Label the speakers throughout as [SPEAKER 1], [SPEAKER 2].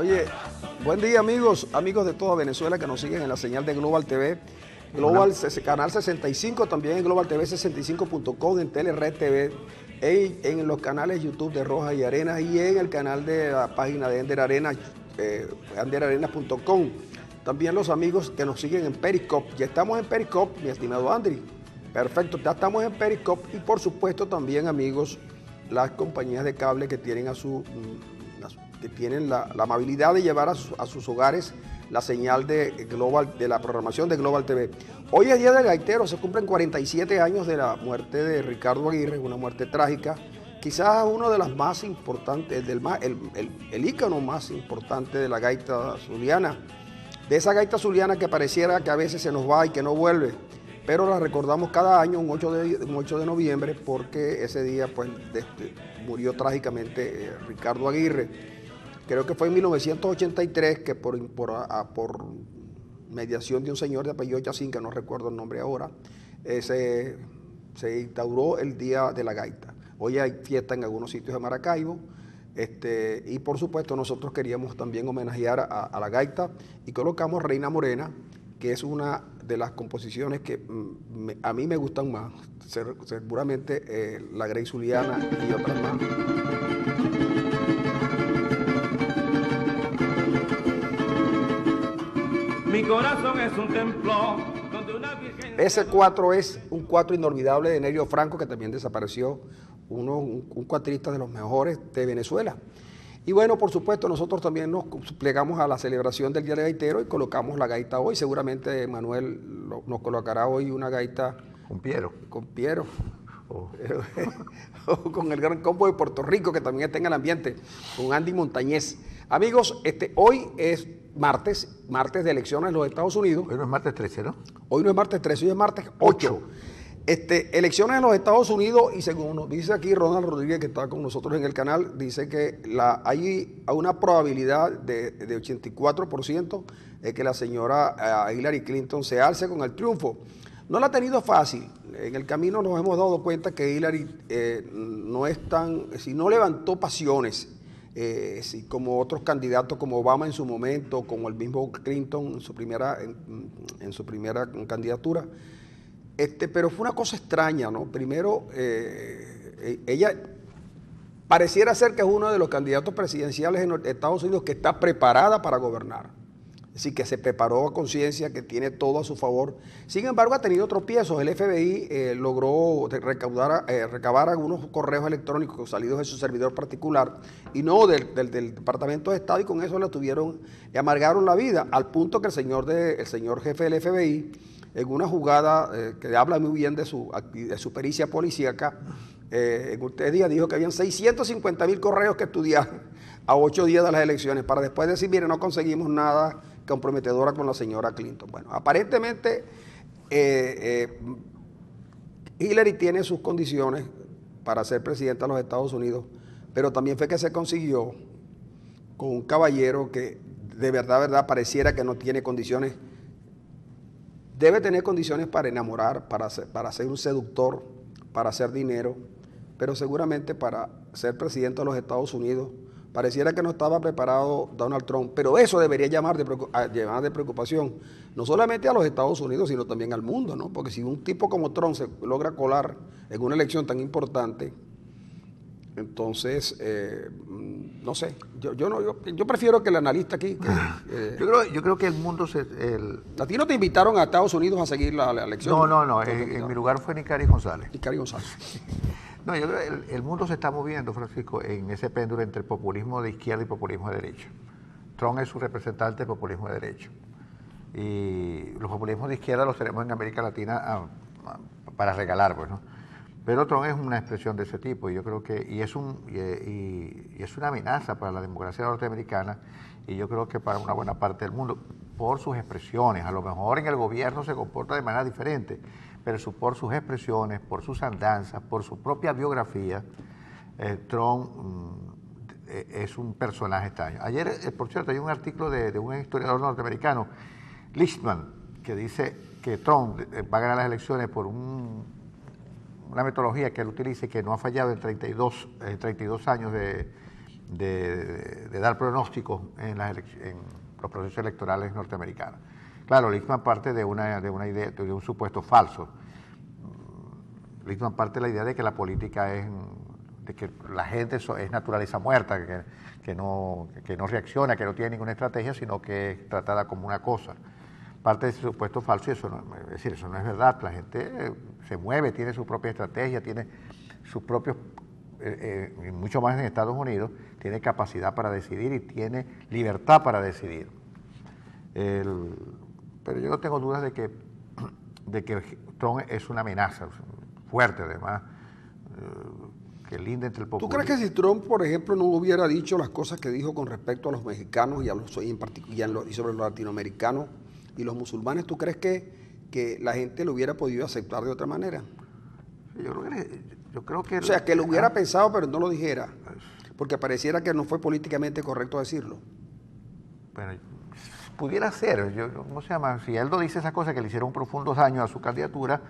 [SPEAKER 1] Oye, buen día amigos de toda Venezuela que nos siguen en la señal de Global TV, Global Canal 65, también en Global TV 65.com, en Telered TV, en los canales YouTube de Rojas y Arenas y en el canal de la página de Ender Arenas, enderarenas.com. También los amigos que nos siguen en Periscope. Ya estamos en Periscope, mi estimado Andri. Perfecto, ya estamos en Periscope y por supuesto también amigos, las compañías de cable que tienen la amabilidad de llevar a sus hogares la señal de la programación de Global TV. Hoy es Día del Gaitero, se cumplen 47 años de la muerte de Ricardo Aguirre, una muerte trágica, quizás uno de las más importantes, el ícono más importante de la gaita zuliana, de esa gaita zuliana que pareciera que a veces se nos va y que no vuelve, pero la recordamos cada año, un 8 de noviembre, porque ese día pues, murió trágicamente Ricardo Aguirre. Creo que fue en 1983 que por mediación de un señor de apellido Yacín, que no recuerdo el nombre ahora, se instauró el Día de la Gaita. Hoy hay fiesta en algunos sitios de Maracaibo, y por supuesto nosotros queríamos también homenajear a la gaita y colocamos Reina Morena, que es una de las composiciones que a mí me gustan más, seguramente la Grey Zuliana y otras más.
[SPEAKER 2] Mi corazón es un templo donde una virgen...
[SPEAKER 1] Ese 4 es un 4 inolvidable de Nerio Franco, que también desapareció, un cuatrista de los mejores de Venezuela. Y bueno, por supuesto, nosotros también nos plegamos a la celebración del Día del Gaitero y colocamos la gaita hoy. Seguramente Manuel nos colocará hoy una gaita...
[SPEAKER 3] Con Piero.
[SPEAKER 1] Con Piero. O con el gran combo de Puerto Rico, que también está en el ambiente, con Andy Montañez. Amigos, hoy es martes de elecciones en los Estados Unidos.
[SPEAKER 3] Hoy no es martes 13, ¿no?
[SPEAKER 1] Hoy no es martes 13, hoy es martes 8. Elecciones en los Estados Unidos, y según nos dice aquí Ronald Rodríguez, que está con nosotros en el canal, dice que hay una probabilidad de 84% de que la señora Hillary Clinton se alce con el triunfo. No la ha tenido fácil. En el camino nos hemos dado cuenta que Hillary no levantó pasiones, como otros candidatos, como Obama en su momento, como el mismo Clinton en su primera candidatura. Pero fue una cosa extraña, ¿no? Primero, ella pareciera ser que es uno de los candidatos presidenciales en Estados Unidos que está preparada para gobernar. Es decir, que se preparó a conciencia, que tiene todo a su favor. Sin embargo, ha tenido tropiezos. El FBI logró recabar algunos correos electrónicos salidos de su servidor particular y no del Departamento de Estado, y con eso le amargaron la vida, al punto que el señor jefe del FBI, en una jugada que habla muy bien de su pericia policíaca, en este día dijo que habían 650,000 correos que estudiar a 8 días de las elecciones, para después decir, mire, no conseguimos nada comprometedora con la señora Clinton. Bueno, aparentemente Hillary tiene sus condiciones para ser presidenta de los Estados Unidos, pero también fue que se consiguió con un caballero que de verdad pareciera que no tiene condiciones. Debe tener condiciones para enamorar, para ser un seductor, para hacer dinero, pero seguramente para ser presidente de los Estados Unidos pareciera que no estaba preparado Donald Trump, pero eso debería llamar de preocupación, no solamente a los Estados Unidos, sino también al mundo, ¿no? Porque si un tipo como Trump se logra colar en una elección tan importante, entonces, no sé, yo prefiero que el analista aquí...
[SPEAKER 3] yo creo que el mundo
[SPEAKER 1] ¿A ti no te invitaron a Estados Unidos a seguir la elección?
[SPEAKER 3] No, en mi lugar fue Nicari González.
[SPEAKER 1] Nicari González.
[SPEAKER 3] No, yo creo que el mundo se está moviendo, Francisco, en ese péndulo entre populismo de izquierda y populismo de derecha. Trump es su representante del populismo de derecha. Y los populismos de izquierda los tenemos en América Latina para regalar, pues, ¿no? Pero Trump es una expresión de ese tipo, y yo creo que es una amenaza para la democracia norteamericana, y yo creo que para una buena parte del mundo, por sus expresiones. A lo mejor en el gobierno se comporta de manera diferente, pero por sus expresiones, por sus andanzas, por su propia biografía, Trump es un personaje extraño. Ayer, por cierto, hay un artículo de un historiador norteamericano, Lichtman, que dice que Trump va a ganar las elecciones por una metodología que él utiliza y que no ha fallado en 32 años de de dar pronósticos en los procesos electorales norteamericanos. Claro, Lichtman parte de una idea, de un supuesto falso. Lichtman parte de la idea de que la política de que la gente es naturaleza muerta, que no reacciona, que no tiene ninguna estrategia, sino que es tratada como una cosa. Parte de ese supuesto falso, y eso no, es decir, eso no es verdad. La gente se mueve, tiene su propia estrategia, tiene sus propios, mucho más en Estados Unidos, tiene capacidad para decidir y tiene libertad para decidir. Pero yo no tengo dudas de que Trump es una amenaza fuerte, además, que linda entre el populismo.
[SPEAKER 1] ¿Tú crees que si Trump, por ejemplo, no hubiera dicho las cosas que dijo con respecto a los mexicanos y sobre los latinoamericanos y los musulmanes, ¿tú crees que la gente lo hubiera podido aceptar de otra manera?
[SPEAKER 3] Yo creo que...
[SPEAKER 1] O sea, que lo hubiera pensado, pero no lo dijera, porque pareciera que no fue políticamente correcto decirlo.
[SPEAKER 3] Bueno, pudiera ser, ¿cómo se llama? Si Aldo dice esas cosas que le hicieron profundos daños a su candidatura,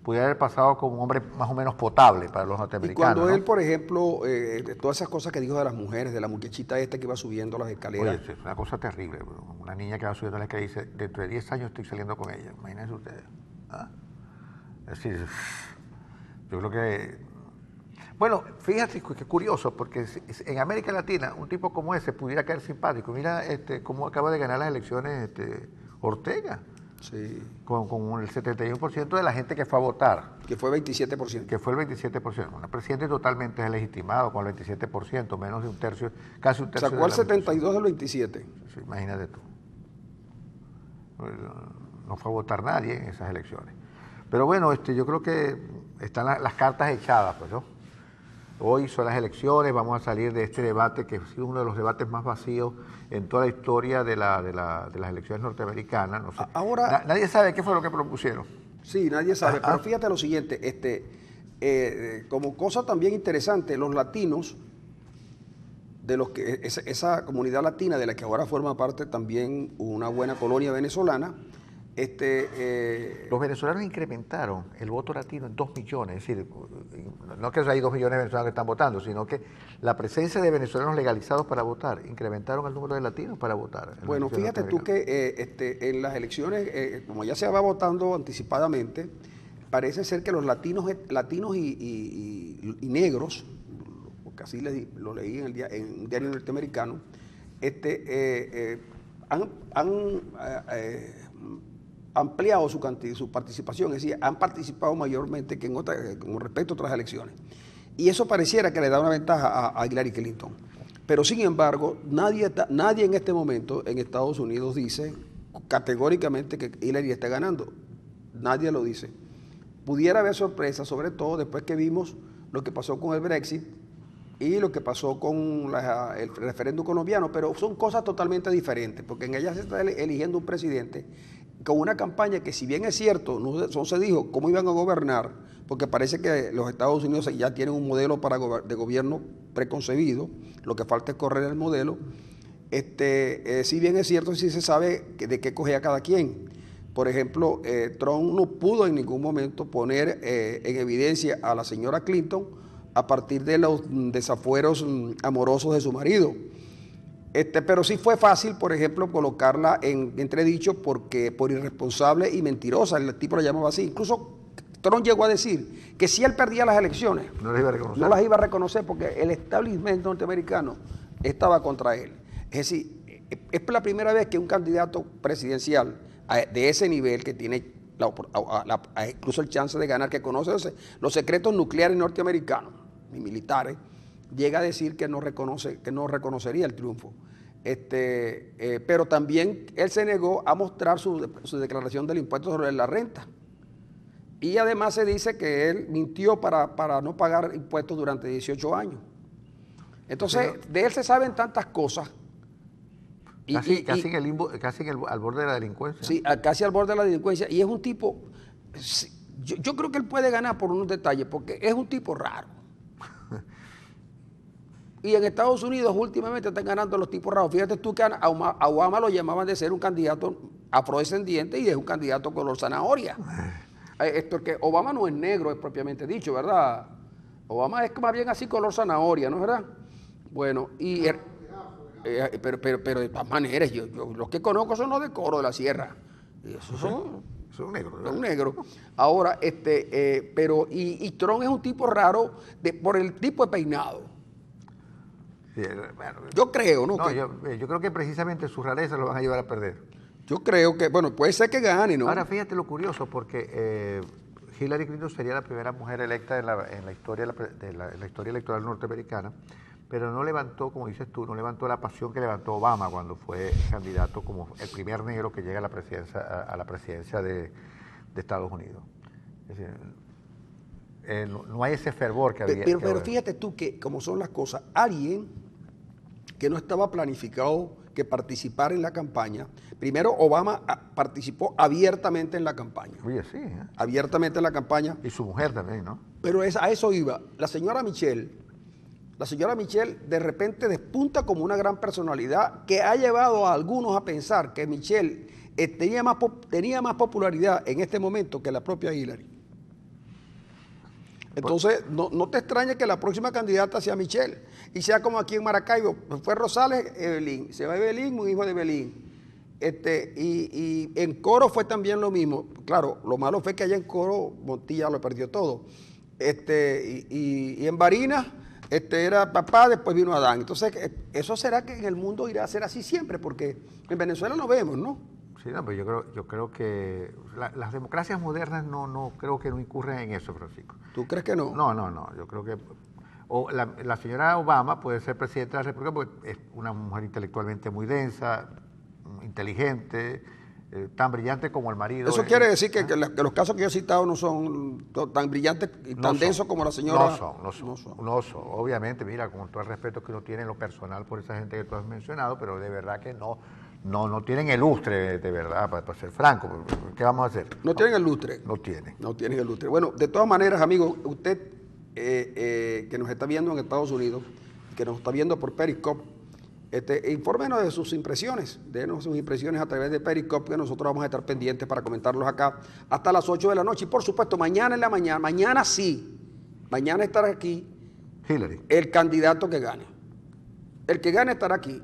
[SPEAKER 3] pudiera haber pasado como un hombre más o menos potable para los norteamericanos.
[SPEAKER 1] Y cuando
[SPEAKER 3] ¿no?
[SPEAKER 1] él, por ejemplo, todas esas cosas que dijo de las mujeres, de la muchachita esta que iba subiendo las escaleras.
[SPEAKER 3] Oye, es una cosa terrible, una niña que va subiendo las escaleras y dice, dentro de 10 años estoy saliendo con ella, imagínense ustedes. ¿Ah? Es decir, yo creo que... Bueno, fíjate que curioso, porque en América Latina un tipo como ese pudiera caer simpático. Mira cómo acaba de ganar las elecciones Ortega.
[SPEAKER 1] Sí.
[SPEAKER 3] Con el 71% de la gente que fue a votar.
[SPEAKER 1] Que fue 27%.
[SPEAKER 3] Que fue el 27%. Un presidente totalmente deslegitimado con el 27%, menos de un tercio, casi un tercio.
[SPEAKER 1] Sacó el 72 del 27.
[SPEAKER 3] Sí, imagínate tú. No fue a votar nadie en esas elecciones. Pero bueno, yo creo que están las cartas echadas, pues, ¿no? Hoy son las elecciones, vamos a salir de este debate que ha sido uno de los debates más vacíos en toda la historia de las elecciones norteamericanas. No sé.
[SPEAKER 1] Ahora,
[SPEAKER 3] nadie sabe qué fue lo que propusieron.
[SPEAKER 1] Sí, nadie sabe, pero fíjate lo siguiente, como cosa también interesante, los latinos, de los que esa comunidad latina de la que ahora forma parte también una buena colonia venezolana,
[SPEAKER 3] los venezolanos incrementaron el voto latino en 2 millones, es decir, no que hay 2 millones de venezolanos que están votando, sino que la presencia de venezolanos legalizados para votar incrementaron el número de latinos para votar.
[SPEAKER 1] Bueno, fíjate tú que en las elecciones, como ya se va votando anticipadamente, parece ser que los latinos y negros, porque así lo leí en un diario norteamericano, han ampliado su participación, es decir, han participado mayormente que con respecto a otras elecciones. Y eso pareciera que le da una ventaja a Hillary Clinton. Pero sin embargo, nadie en este momento en Estados Unidos dice categóricamente que Hillary está ganando. Nadie lo dice. Pudiera haber sorpresas, sobre todo después que vimos lo que pasó con el Brexit y lo que pasó con el referéndum colombiano, pero son cosas totalmente diferentes, porque en ella se está eligiendo un presidente con una campaña que, si bien es cierto, no se dijo cómo iban a gobernar, porque parece que los Estados Unidos ya tienen un modelo de gobierno preconcebido, lo que falta es correr el modelo. Si bien es cierto, sí se sabe de qué cogea cada quien. Por ejemplo, Trump no pudo en ningún momento poner en evidencia a la señora Clinton a partir de los desafueros amorosos de su marido. Pero sí fue fácil, por ejemplo, colocarla en entredicho por irresponsable y mentirosa. El tipo la llamaba así. Incluso Trump llegó a decir que si él perdía las elecciones, no las iba a reconocer porque el establishment norteamericano estaba contra él. Es decir, es la primera vez que un candidato presidencial de ese nivel, que tiene incluso el chance de ganar, que conoce los secretos nucleares norteamericanos y militares, llega a decir que no reconocería el triunfo. Pero también él se negó a mostrar su declaración del impuesto sobre la renta. Y además se dice que él mintió para no pagar impuestos durante 18 años. Entonces, de él se saben tantas cosas.
[SPEAKER 3] Casi al borde de la delincuencia.
[SPEAKER 1] Sí, casi al borde de la delincuencia. Y es un tipo, yo creo que él puede ganar por unos detalles, porque es un tipo raro. Y en Estados Unidos últimamente están ganando los tipos raros. Fíjate tú que a Obama lo llamaban de ser un candidato afrodescendiente y es un candidato color zanahoria. Porque Obama no es negro, es propiamente dicho, ¿verdad? Obama es más bien así color zanahoria, ¿no es verdad? Bueno, pero de todas maneras, yo los que conozco son los de Coro de la Sierra. Y esos
[SPEAKER 3] son negros, ¿verdad?
[SPEAKER 1] son negros. Ahora, y Trump es un tipo raro por el tipo de peinado.
[SPEAKER 3] Sí, bueno,
[SPEAKER 1] Yo creo, ¿no?
[SPEAKER 3] no, yo creo que precisamente su rareza lo van a llevar a perder.
[SPEAKER 1] Yo creo que, bueno, puede ser que gane, ¿no?
[SPEAKER 3] Ahora, fíjate lo curioso, porque Hillary Clinton sería la primera mujer electa en la historia en la historia electoral norteamericana, pero no levantó, como dices tú, no levantó la pasión que levantó Obama cuando fue candidato como el primer negro que llega a la presidencia de Estados Unidos. Es decir, no hay ese fervor que había.
[SPEAKER 1] Pero fíjate tú que, como son las cosas, alguien que no estaba planificado que participara en la campaña, primero Obama participó abiertamente en la campaña.
[SPEAKER 3] Oye, sí, ¿eh?
[SPEAKER 1] Abiertamente en la campaña.
[SPEAKER 3] Y su mujer también, ¿no?
[SPEAKER 1] Pero a eso iba. La señora Michelle de repente despunta como una gran personalidad que ha llevado a algunos a pensar que Michelle tenía más popularidad en este momento que la propia Hillary. Entonces, no te extrañe que la próxima candidata sea Michelle y sea como aquí en Maracaibo. Fue Rosales, Evelyn. Se va Evelyn, un hijo de Evelyn. Y en Coro fue también lo mismo. Claro, lo malo fue que allá en Coro Montilla lo perdió todo. Y en Barinas era papá, después vino Adán. Entonces, eso será que en el mundo irá a ser así siempre, porque en Venezuela lo vemos, ¿no?
[SPEAKER 3] Sí, no, pero yo creo que las democracias modernas no creo que no incurren en eso, Francisco.
[SPEAKER 1] ¿Tú crees que no?
[SPEAKER 3] No. Yo creo que la señora Obama puede ser presidenta de la República porque es una mujer intelectualmente muy densa, inteligente, tan brillante como el marido.
[SPEAKER 1] Eso quiere decir que los casos que yo he citado no son tan brillantes y tan densos como la señora.
[SPEAKER 3] No son. Obviamente, mira, con todo el respeto que uno tiene en lo personal por esa gente que tú has mencionado, pero de verdad que no tienen el lustre, de verdad, para ser franco. ¿Qué vamos a hacer?
[SPEAKER 1] No tienen el lustre.
[SPEAKER 3] No tienen.
[SPEAKER 1] No tienen el lustre. Bueno, de todas maneras, amigo, usted que nos está viendo en Estados Unidos, que nos está viendo por Periscope, infórmenos de sus impresiones, denos sus impresiones a través de Periscope, que nosotros vamos a estar pendientes para comentarlos acá hasta las 8 de la noche. Y por supuesto, mañana en la mañana, mañana estará aquí
[SPEAKER 3] Hillary.
[SPEAKER 1] el candidato que gane. El que gane estará aquí.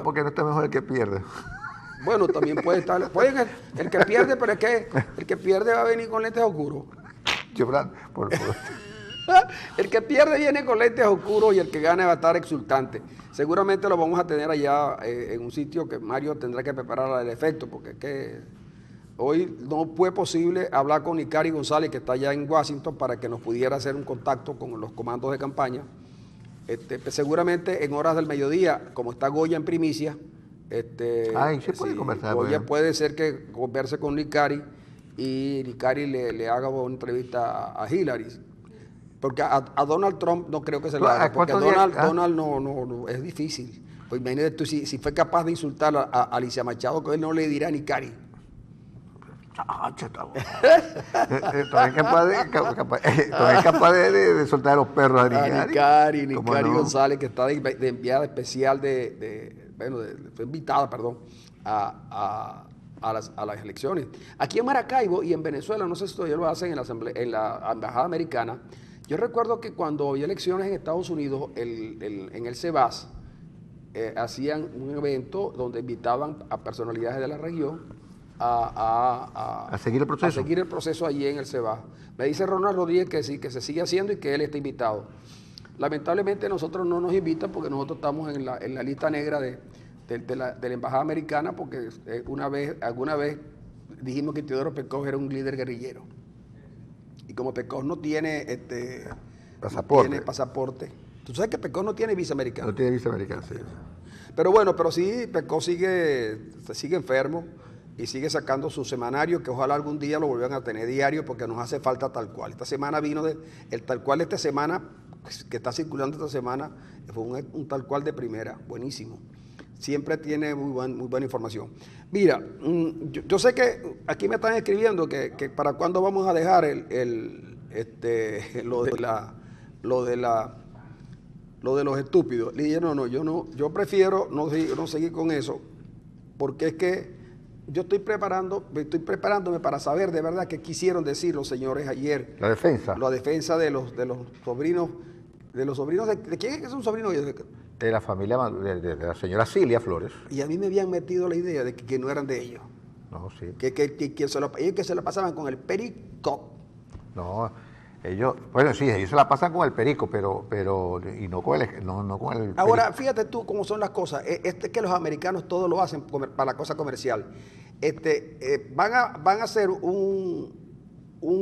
[SPEAKER 3] Porque no está mejor el que pierde.
[SPEAKER 1] Bueno, también puede estar. El que pierde, pero es que el que pierde va a venir con lentes oscuros.
[SPEAKER 3] Por
[SPEAKER 1] El que pierde viene con lentes oscuros y el que gane va a estar exultante. Seguramente lo vamos a tener allá en un sitio que Mario tendrá que preparar el efecto, porque es que hoy no fue posible hablar con Nicari González, que está allá en Washington, para que nos pudiera hacer un contacto con los comandos de campaña. Pues seguramente en horas del mediodía, como está Goya en primicia,
[SPEAKER 3] sí puede conversar.
[SPEAKER 1] Goya puede ser que converse con Nicari y Nicari le haga una entrevista a Hillary. Porque a Donald Trump no creo que se lo haga, porque Donald no, es difícil. Pues imagínate tú, si fue capaz de insultar a Alicia Machado, que él no le dirá a Nicari.
[SPEAKER 3] Es capaz de soltar a los perros a
[SPEAKER 1] Nicari González, que está de enviada especial fue invitada, perdón, a las elecciones. Aquí en Maracaibo y en Venezuela, no sé si todavía lo hacen en la Embajada Americana. Yo recuerdo que cuando había elecciones en Estados Unidos, en el CEBAS, hacían un evento donde invitaban a personalidades de la región a
[SPEAKER 3] seguir el proceso.
[SPEAKER 1] A seguir el proceso allí en el CEBAS. Me dice Ronald Rodríguez que sí, que se sigue haciendo y que él está invitado. Lamentablemente nosotros no nos invitan porque nosotros estamos en la lista negra de la Embajada Americana, porque alguna vez dijimos que Teodoro Pecos era un líder guerrillero. Y como Pecos no tiene pasaporte. Tú sabes que Pecos no tiene visa americana.
[SPEAKER 3] No tiene visa americana, sí.
[SPEAKER 1] Pero bueno, sí, Pecos sigue enfermo y sigue sacando su semanario, que ojalá algún día lo vuelvan a tener diario, porque nos hace falta tal cual. Esta semana vino el tal cual esta semana, que está circulando esta semana, fue un tal cual de primera, buenísimo. Siempre tiene muy buena información. Mira, yo sé que aquí me están escribiendo que para cuándo vamos a dejar lo de los estúpidos. Le dije, yo prefiero no seguir con eso, porque es que yo estoy preparándome para saber de verdad qué quisieron decir los señores ayer.
[SPEAKER 3] La defensa.
[SPEAKER 1] La defensa de los sobrinos De los sobrinos, ¿de quién es que son sobrinos?
[SPEAKER 3] De la familia de la señora Cilia Flores.
[SPEAKER 1] Y a mí me habían metido la idea de que no eran de ellos.
[SPEAKER 3] No, sí.
[SPEAKER 1] Ellos que se la pasaban con el perico.
[SPEAKER 3] No, ellos, bueno, sí, ellos se la pasan con el perico, pero y no con el
[SPEAKER 1] Ahora,
[SPEAKER 3] perico.
[SPEAKER 1] fíjate tú cómo son las cosas. Que los americanos todo lo hacen para la cosa comercial. Van a hacer un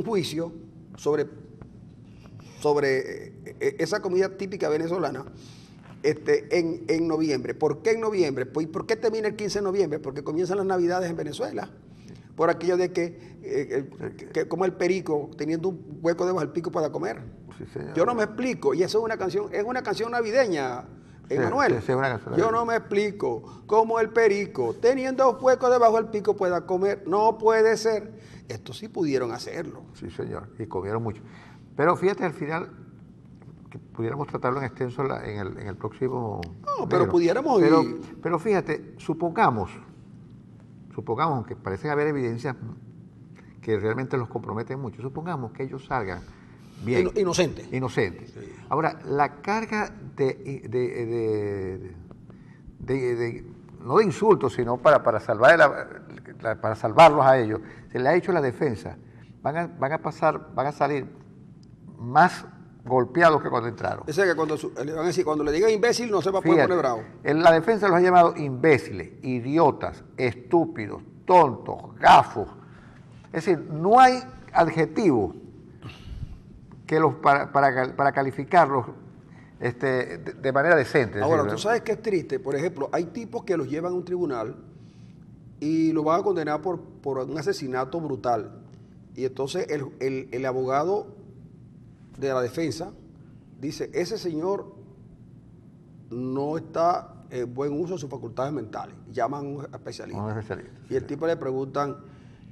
[SPEAKER 1] juicio sobre esa comida típica venezolana en noviembre. ¿Por qué en noviembre? Pues, ¿por qué termina el 15 de noviembre? Porque comienzan las Navidades en Venezuela. Por aquello de que como el perico, teniendo un hueco debajo del pico para comer.
[SPEAKER 3] Sí, señor.
[SPEAKER 1] Yo no me explico, y eso es una canción navideña, Emanuel.
[SPEAKER 3] Sí, una canción
[SPEAKER 1] Yo
[SPEAKER 3] navideña.
[SPEAKER 1] no me explico cómo el perico, teniendo hueco debajo del pico, pueda comer. No puede ser. Esto sí pudieron hacerlo.
[SPEAKER 3] Sí, señor, y comieron mucho. Pero fíjate, al final, que pudiéramos tratarlo en extenso en el próximo...
[SPEAKER 1] No, pero pudiéramos
[SPEAKER 3] Pero fíjate, supongamos, aunque parecen haber evidencias que realmente los comprometen mucho, supongamos que ellos salgan bien.
[SPEAKER 1] Inocentes.
[SPEAKER 3] Inocentes. Sí. Ahora, la carga no de insultos, sino para salvarlos a ellos, se le ha hecho la defensa. Van a salir más golpeados que cuando entraron.
[SPEAKER 1] Es que le van a decir, cuando le digan imbécil no se va a poder poner bravo.
[SPEAKER 3] La defensa los ha llamado imbéciles, idiotas, estúpidos, tontos, gafos. Es decir, no hay adjetivo que para calificarlos de manera decente.
[SPEAKER 1] Ahora, tú sabes que es triste. Por ejemplo, hay tipos que los llevan a un tribunal y los van a condenar por un asesinato brutal. Y entonces el abogado de la defensa dice, ese señor no está en buen uso de sus facultades mentales. Llaman a un especialista. Y el tipo le preguntan,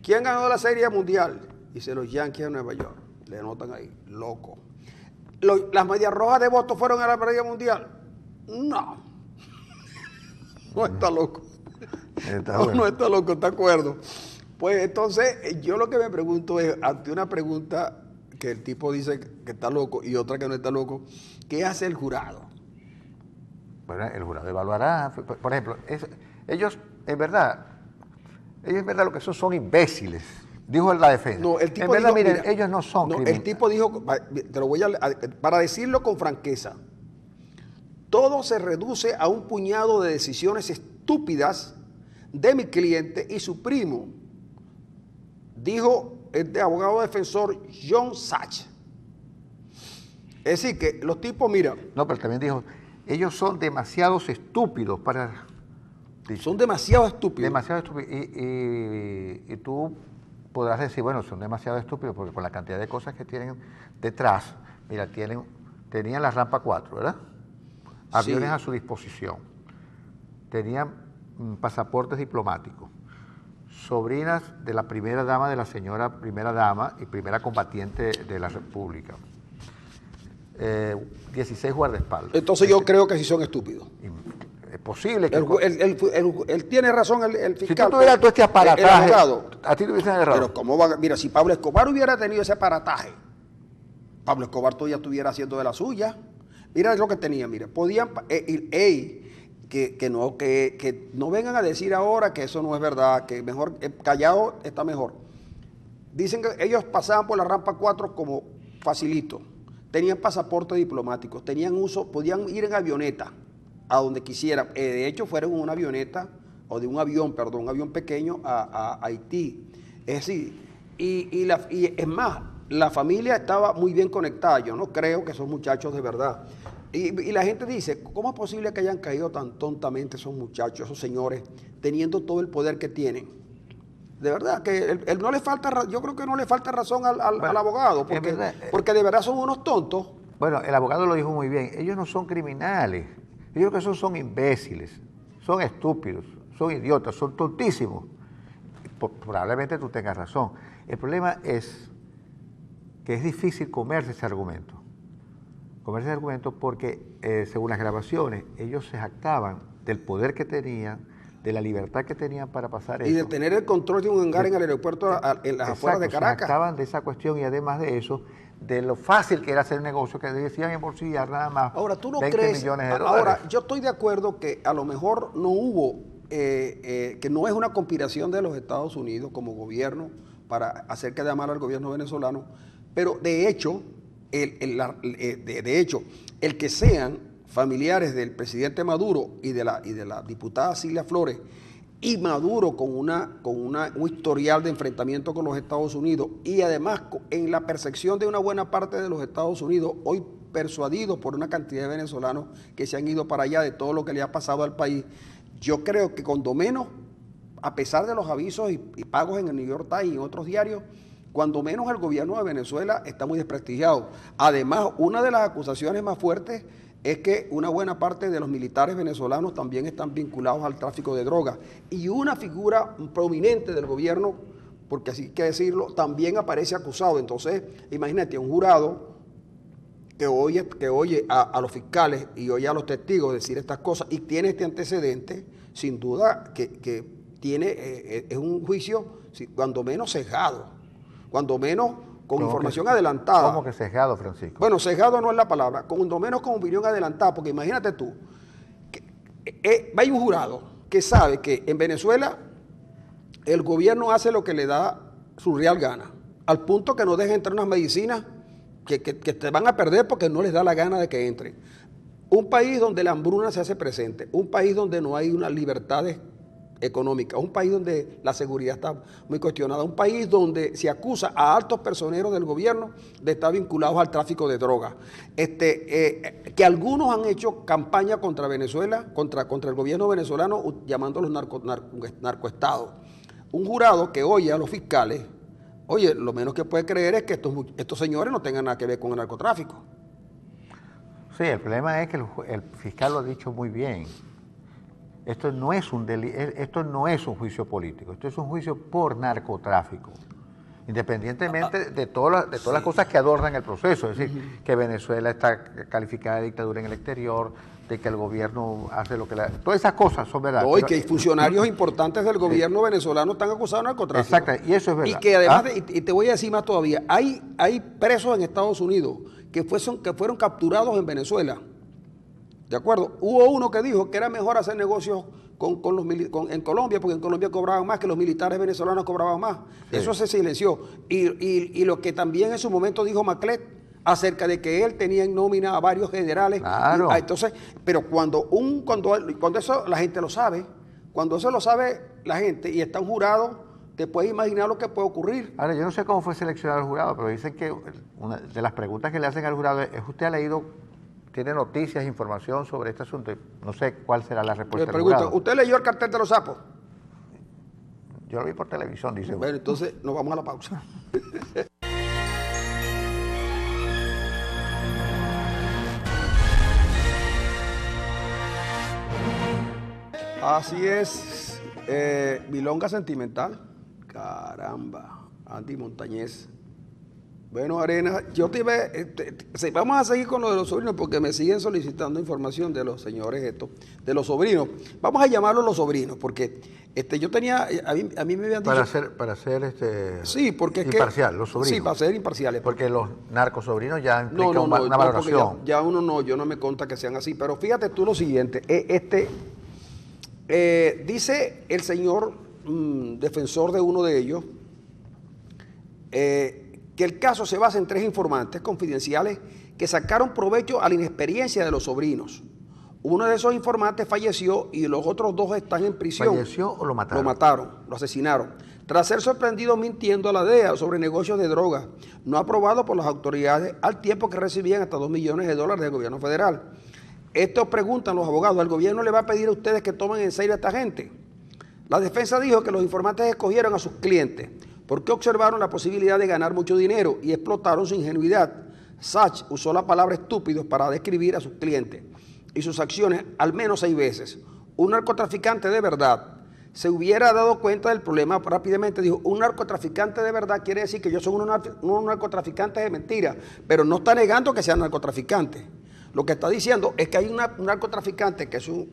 [SPEAKER 1] ¿quién ganó la Serie Mundial? Dice, los Yankees de Nueva York. Le anotan ahí, loco. ¿Las Medias Rojas de Boston fueron a la Serie Mundial? No. No está loco. No está loco, está de acuerdo. Pues entonces, yo lo que me pregunto es, ante una pregunta que el tipo dice que está loco y otra que no está loco, ¿qué hace el jurado?
[SPEAKER 3] Bueno, el jurado evaluará, por ejemplo, ellos en verdad lo que son imbéciles, dijo la defensa.
[SPEAKER 1] No, el tipo
[SPEAKER 3] en verdad,
[SPEAKER 1] dijo,
[SPEAKER 3] miren,
[SPEAKER 1] mira,
[SPEAKER 3] ellos no son criminales.
[SPEAKER 1] El tipo dijo, te lo voy para decirlo con franqueza, todo se reduce a un puñado de decisiones estúpidas de mi cliente y su primo, dijo el abogado defensor John Sachs. Es decir, que los tipos, mira...
[SPEAKER 3] No, pero también dijo, ellos son demasiados estúpidos para...
[SPEAKER 1] Son demasiado estúpidos.
[SPEAKER 3] Demasiado estúpidos. Y tú podrás decir, bueno, son demasiado estúpidos porque con la cantidad de cosas que tienen detrás, mira, tenían la rampa 4, ¿verdad? Aviones a su disposición. Tenían pasaportes diplomáticos. Sobrinas de la primera dama, de la señora primera dama y primera combatiente de la República. 16 guardaespaldas.
[SPEAKER 1] Entonces yo creo que sí son estúpidos.
[SPEAKER 3] Es posible que...
[SPEAKER 1] Él tiene razón, el fiscal.
[SPEAKER 3] Si tú tuvieras todo este aparataje, a ti te hubiesen agarrado.
[SPEAKER 1] Pero ¿cómo va? Mira, si Pablo Escobar hubiera tenido ese aparataje, Pablo Escobar todavía estuviera haciendo de la suya. Mira lo que tenía, mira. Podían que no vengan a decir ahora que eso no es verdad, que mejor callado está mejor. Dicen que ellos pasaban por la rampa 4 como facilito. Tenían pasaportes diplomáticos, podían ir en avioneta a donde quisieran. De hecho, fueron en una avioneta, o de un avión pequeño a Haití. Es decir, y es más, la familia estaba muy bien conectada. Yo no creo que son muchachos de verdad. Y la gente dice, ¿cómo es posible que hayan caído tan tontamente esos muchachos, esos señores, teniendo todo el poder que tienen? De verdad, que no le falta, yo creo que no le falta razón al abogado, porque de verdad son unos tontos.
[SPEAKER 3] Bueno, el abogado lo dijo muy bien, ellos no son criminales, ellos lo que son imbéciles, son estúpidos, son idiotas, son tontísimos. Probablemente tú tengas razón. El problema es que es difícil comerse ese argumento. Porque, según las grabaciones, ellos se jactaban del poder que tenían, de la libertad que tenían para pasar eso.
[SPEAKER 1] Y de tener el control de un hangar en el aeropuerto en las afueras de Caracas.
[SPEAKER 3] Se jactaban de esa cuestión y además de eso, de lo fácil que era hacer negocio, que decían embolsillar nada más
[SPEAKER 1] Ahora, ¿tú no
[SPEAKER 3] 20
[SPEAKER 1] crees?
[SPEAKER 3] millones de dólares.
[SPEAKER 1] Ahora, yo estoy de acuerdo que a lo mejor no hubo, que no es una conspiración de los Estados Unidos como gobierno para hacer que llamar al gobierno venezolano, pero de hecho, el que sean familiares del presidente Maduro y de la diputada Cilia Flores, y Maduro con un historial de enfrentamiento con los Estados Unidos y además en la percepción de una buena parte de los Estados Unidos, hoy persuadidos por una cantidad de venezolanos que se han ido para allá de todo lo que le ha pasado al país, yo creo que cuando menos, a pesar de los avisos y pagos en el New York Times y en otros diarios, cuando menos el gobierno de Venezuela está muy desprestigiado. Además, una de las acusaciones más fuertes es que una buena parte de los militares venezolanos también están vinculados al tráfico de drogas. Y una figura prominente del gobierno, porque así hay que decirlo, también aparece acusado. Entonces, imagínate, un jurado que oye a los fiscales y oye a los testigos decir estas cosas y tiene este antecedente, sin duda que tiene, es un juicio cuando menos sesgado, cuando menos con información adelantada.
[SPEAKER 3] ¿Cómo que sesgado, Francisco?
[SPEAKER 1] Bueno, sesgado no es la palabra, cuando menos con opinión adelantada, porque imagínate tú, que hay un jurado que sabe que en Venezuela el gobierno hace lo que le da su real gana, al punto que no deja entrar unas medicinas que te van a perder porque no les da la gana de que entren. Un país donde la hambruna se hace presente, un país donde no hay unas libertades económica, un país donde la seguridad está muy cuestionada, un país donde se acusa a altos personeros del gobierno de estar vinculados al tráfico de drogas, que algunos han hecho campaña contra Venezuela, contra el gobierno venezolano, llamándolos narcoestados. Un jurado que oye a los fiscales, oye, lo menos que puede creer es que estos señores no tengan nada que ver con el narcotráfico.
[SPEAKER 3] Sí, el problema es que el fiscal lo ha dicho muy bien. Esto no es un juicio político, esto es un juicio por narcotráfico, independientemente de todas las cosas que adornan el proceso, es decir, que Venezuela está calificada de dictadura en el exterior, de que el gobierno hace lo que todas esas cosas son verdad.
[SPEAKER 1] No, y que funcionarios importantes del gobierno venezolano están acusados de narcotráfico.
[SPEAKER 3] Exacto, y eso es verdad.
[SPEAKER 1] Y que además, y te voy a decir más todavía, hay presos en Estados Unidos que fueron capturados en Venezuela. ¿De acuerdo? Hubo uno que dijo que era mejor hacer negocios en Colombia, porque en Colombia cobraban más, que los militares venezolanos cobraban más. Sí. Eso se silenció. Y lo que también en su momento dijo Maclet, acerca de que él tenía en nómina a varios generales.
[SPEAKER 3] Claro.
[SPEAKER 1] Entonces, pero cuando eso la gente lo sabe, cuando eso lo sabe la gente y está un jurado, te puedes imaginar lo que puede ocurrir.
[SPEAKER 3] Ahora, yo no sé cómo fue seleccionado el jurado, pero dicen que una de las preguntas que le hacen al jurado es: ¿usted ha leído, tiene noticias, información sobre este asunto? No sé cuál será la respuesta del jurado.
[SPEAKER 1] ¿Usted leyó el cartel de los sapos?
[SPEAKER 3] Yo lo vi por televisión, dice.
[SPEAKER 1] Bueno, entonces nos vamos a la pausa. Así es, milonga sentimental, caramba, Andy Montañez. Bueno, Arena, yo vamos a seguir con lo de los sobrinos porque me siguen solicitando información de los señores estos, de los sobrinos. Vamos a llamarlos los sobrinos porque yo tenía, a mí me habían dicho...
[SPEAKER 3] Para ser
[SPEAKER 1] sí, porque
[SPEAKER 3] imparcial, los sobrinos.
[SPEAKER 1] Sí, para ser imparciales.
[SPEAKER 3] Porque los narcosobrinos ya implican una valoración.
[SPEAKER 1] Ya yo no me consta que sean así, pero fíjate tú lo siguiente, dice el señor defensor de uno de ellos, que el caso se basa en 3 informantes confidenciales que sacaron provecho a la inexperiencia de los sobrinos. Uno de esos informantes falleció y los otros 2 están en prisión.
[SPEAKER 3] ¿Falleció o lo mataron?
[SPEAKER 1] Lo mataron, lo asesinaron. Tras ser sorprendidos mintiendo a la DEA sobre negocios de drogas no aprobados por las autoridades, al tiempo que recibían hasta $2 millones del gobierno federal. Esto preguntan los abogados: ¿el gobierno le va a pedir a ustedes que tomen en serio a esta gente? La defensa dijo que los informantes escogieron a sus clientes porque observaron la posibilidad de ganar mucho dinero y explotaron su ingenuidad. Sachs usó la palabra estúpidos para describir a sus clientes y sus acciones al menos 6 veces. Un narcotraficante de verdad se hubiera dado cuenta del problema rápidamente. Dijo: un narcotraficante de verdad quiere decir que yo soy un narcotraficante de mentira, pero no está negando que sea narcotraficante. Lo que está diciendo es que hay un narcotraficante que es un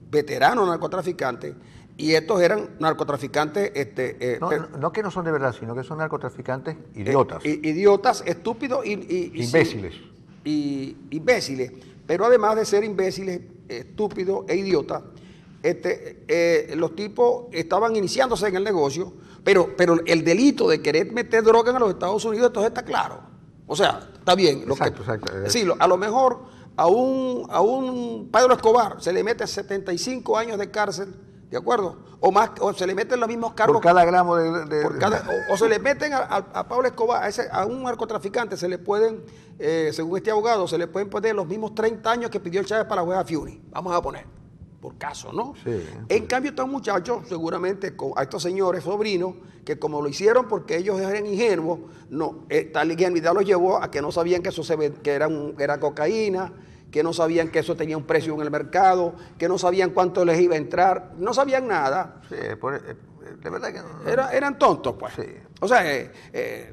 [SPEAKER 1] veterano narcotraficante Y estos eran narcotraficantes...
[SPEAKER 3] No que no son de verdad, sino que son narcotraficantes idiotas.
[SPEAKER 1] Idiotas, estúpidos
[SPEAKER 3] imbéciles.
[SPEAKER 1] Y imbéciles. Pero además de ser imbéciles, estúpidos e idiotas, los tipos estaban iniciándose en el negocio, pero el delito de querer meter droga en los Estados Unidos, entonces está claro. O sea, está bien.
[SPEAKER 3] Exacto.
[SPEAKER 1] Sí, a lo mejor a un Pablo Escobar se le mete 75 años de cárcel, ¿de acuerdo? O más, o se le meten los mismos cargos.
[SPEAKER 3] Por cada gramo
[SPEAKER 1] o se le meten a Pablo Escobar, a un narcotraficante, se le pueden, según este abogado, se le pueden poner los mismos 30 años que pidió Chávez para la jueza Fiuni. Vamos a poner, por caso, ¿no?
[SPEAKER 3] Sí.
[SPEAKER 1] En cambio, estos muchachos, seguramente, a estos señores sobrinos, que como lo hicieron porque ellos eran ingenuos, tal ingenuidad los llevó a que no sabían que eso era cocaína, que no sabían que eso tenía un precio en el mercado, que no sabían cuánto les iba a entrar, no sabían nada.
[SPEAKER 3] Sí, de verdad que no.
[SPEAKER 1] Eran tontos, pues.
[SPEAKER 3] Sí.
[SPEAKER 1] O sea,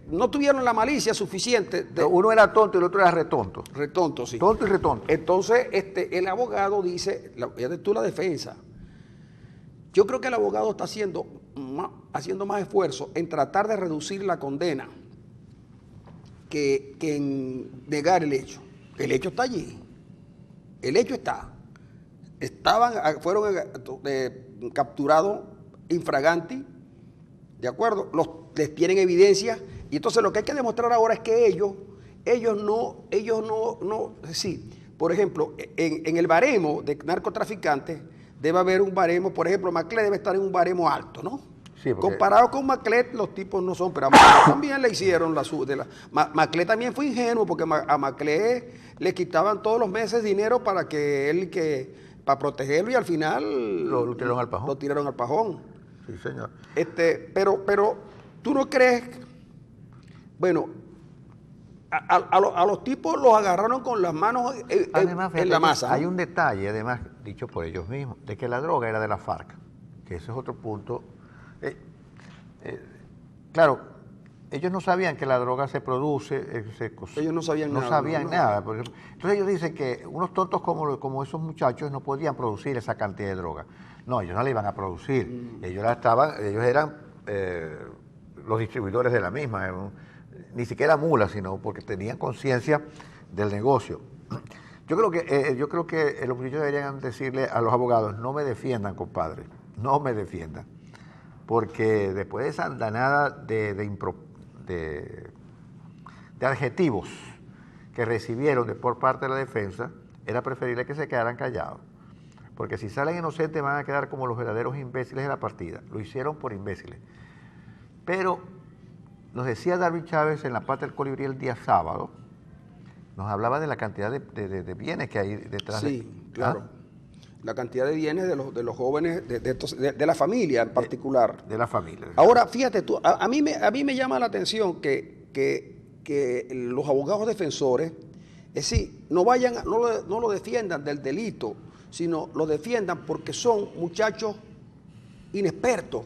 [SPEAKER 1] no tuvieron la malicia suficiente.
[SPEAKER 3] Uno era tonto y el otro era retonto.
[SPEAKER 1] Retonto, sí.
[SPEAKER 3] Tonto y retonto.
[SPEAKER 1] Entonces, el abogado dice, fíjate tú la defensa. Yo creo que el abogado está haciendo más esfuerzo en tratar de reducir la condena que en negar el hecho. El hecho está allí. El hecho está. Fueron capturados infraganti, ¿de acuerdo? Les tienen evidencia, y entonces lo que hay que demostrar ahora es que ellos no, sí, por ejemplo, en el baremo de narcotraficantes debe haber un baremo, por ejemplo, Maclé debe estar en un baremo alto, ¿no?
[SPEAKER 3] Sí, porque...
[SPEAKER 1] Comparado con Maclé, los tipos no son, pero a Maclé también le hicieron Maclé también fue ingenuo, porque a Maclé le quitaban todos los meses dinero para para protegerlo, y al final
[SPEAKER 3] lo tiraron al pajón.
[SPEAKER 1] Lo tiraron al pajón.
[SPEAKER 3] Sí, señor.
[SPEAKER 1] Pero tú no crees, bueno, a los tipos los agarraron con las manos
[SPEAKER 3] Además,
[SPEAKER 1] en la masa.
[SPEAKER 3] Hay un detalle, además, dicho por ellos mismos, de que la droga era de la FARC, que ese es otro punto. Claro, ellos no sabían que la droga se produce,
[SPEAKER 1] ellos no sabían nada.
[SPEAKER 3] No sabían nada. Entonces ellos dicen que unos tontos como esos muchachos no podían producir esa cantidad de droga. No, ellos no la iban a producir. Ellos eran los distribuidores de la misma, ni siquiera mulas, sino porque tenían conciencia del negocio. Yo creo que los muchachos deberían decirle a los abogados: no me defiendan, compadre, no me defiendan. Porque después de esa andanada de adjetivos que recibieron por parte de la defensa, era preferible que se quedaran callados. Porque si salen inocentes van a quedar como los verdaderos imbéciles de la partida. Lo hicieron por imbéciles. Pero nos decía Darwin Chávez en la parte del Colibrí el día sábado, nos hablaba de la cantidad de bienes que hay detrás.
[SPEAKER 1] Sí, claro. La cantidad de bienes de los jóvenes, de la familia en particular.
[SPEAKER 3] De la familia.
[SPEAKER 1] Ahora, fíjate tú, a mí me llama la atención que los abogados defensores, es decir, no lo defiendan del delito, sino lo defiendan porque son muchachos inexpertos.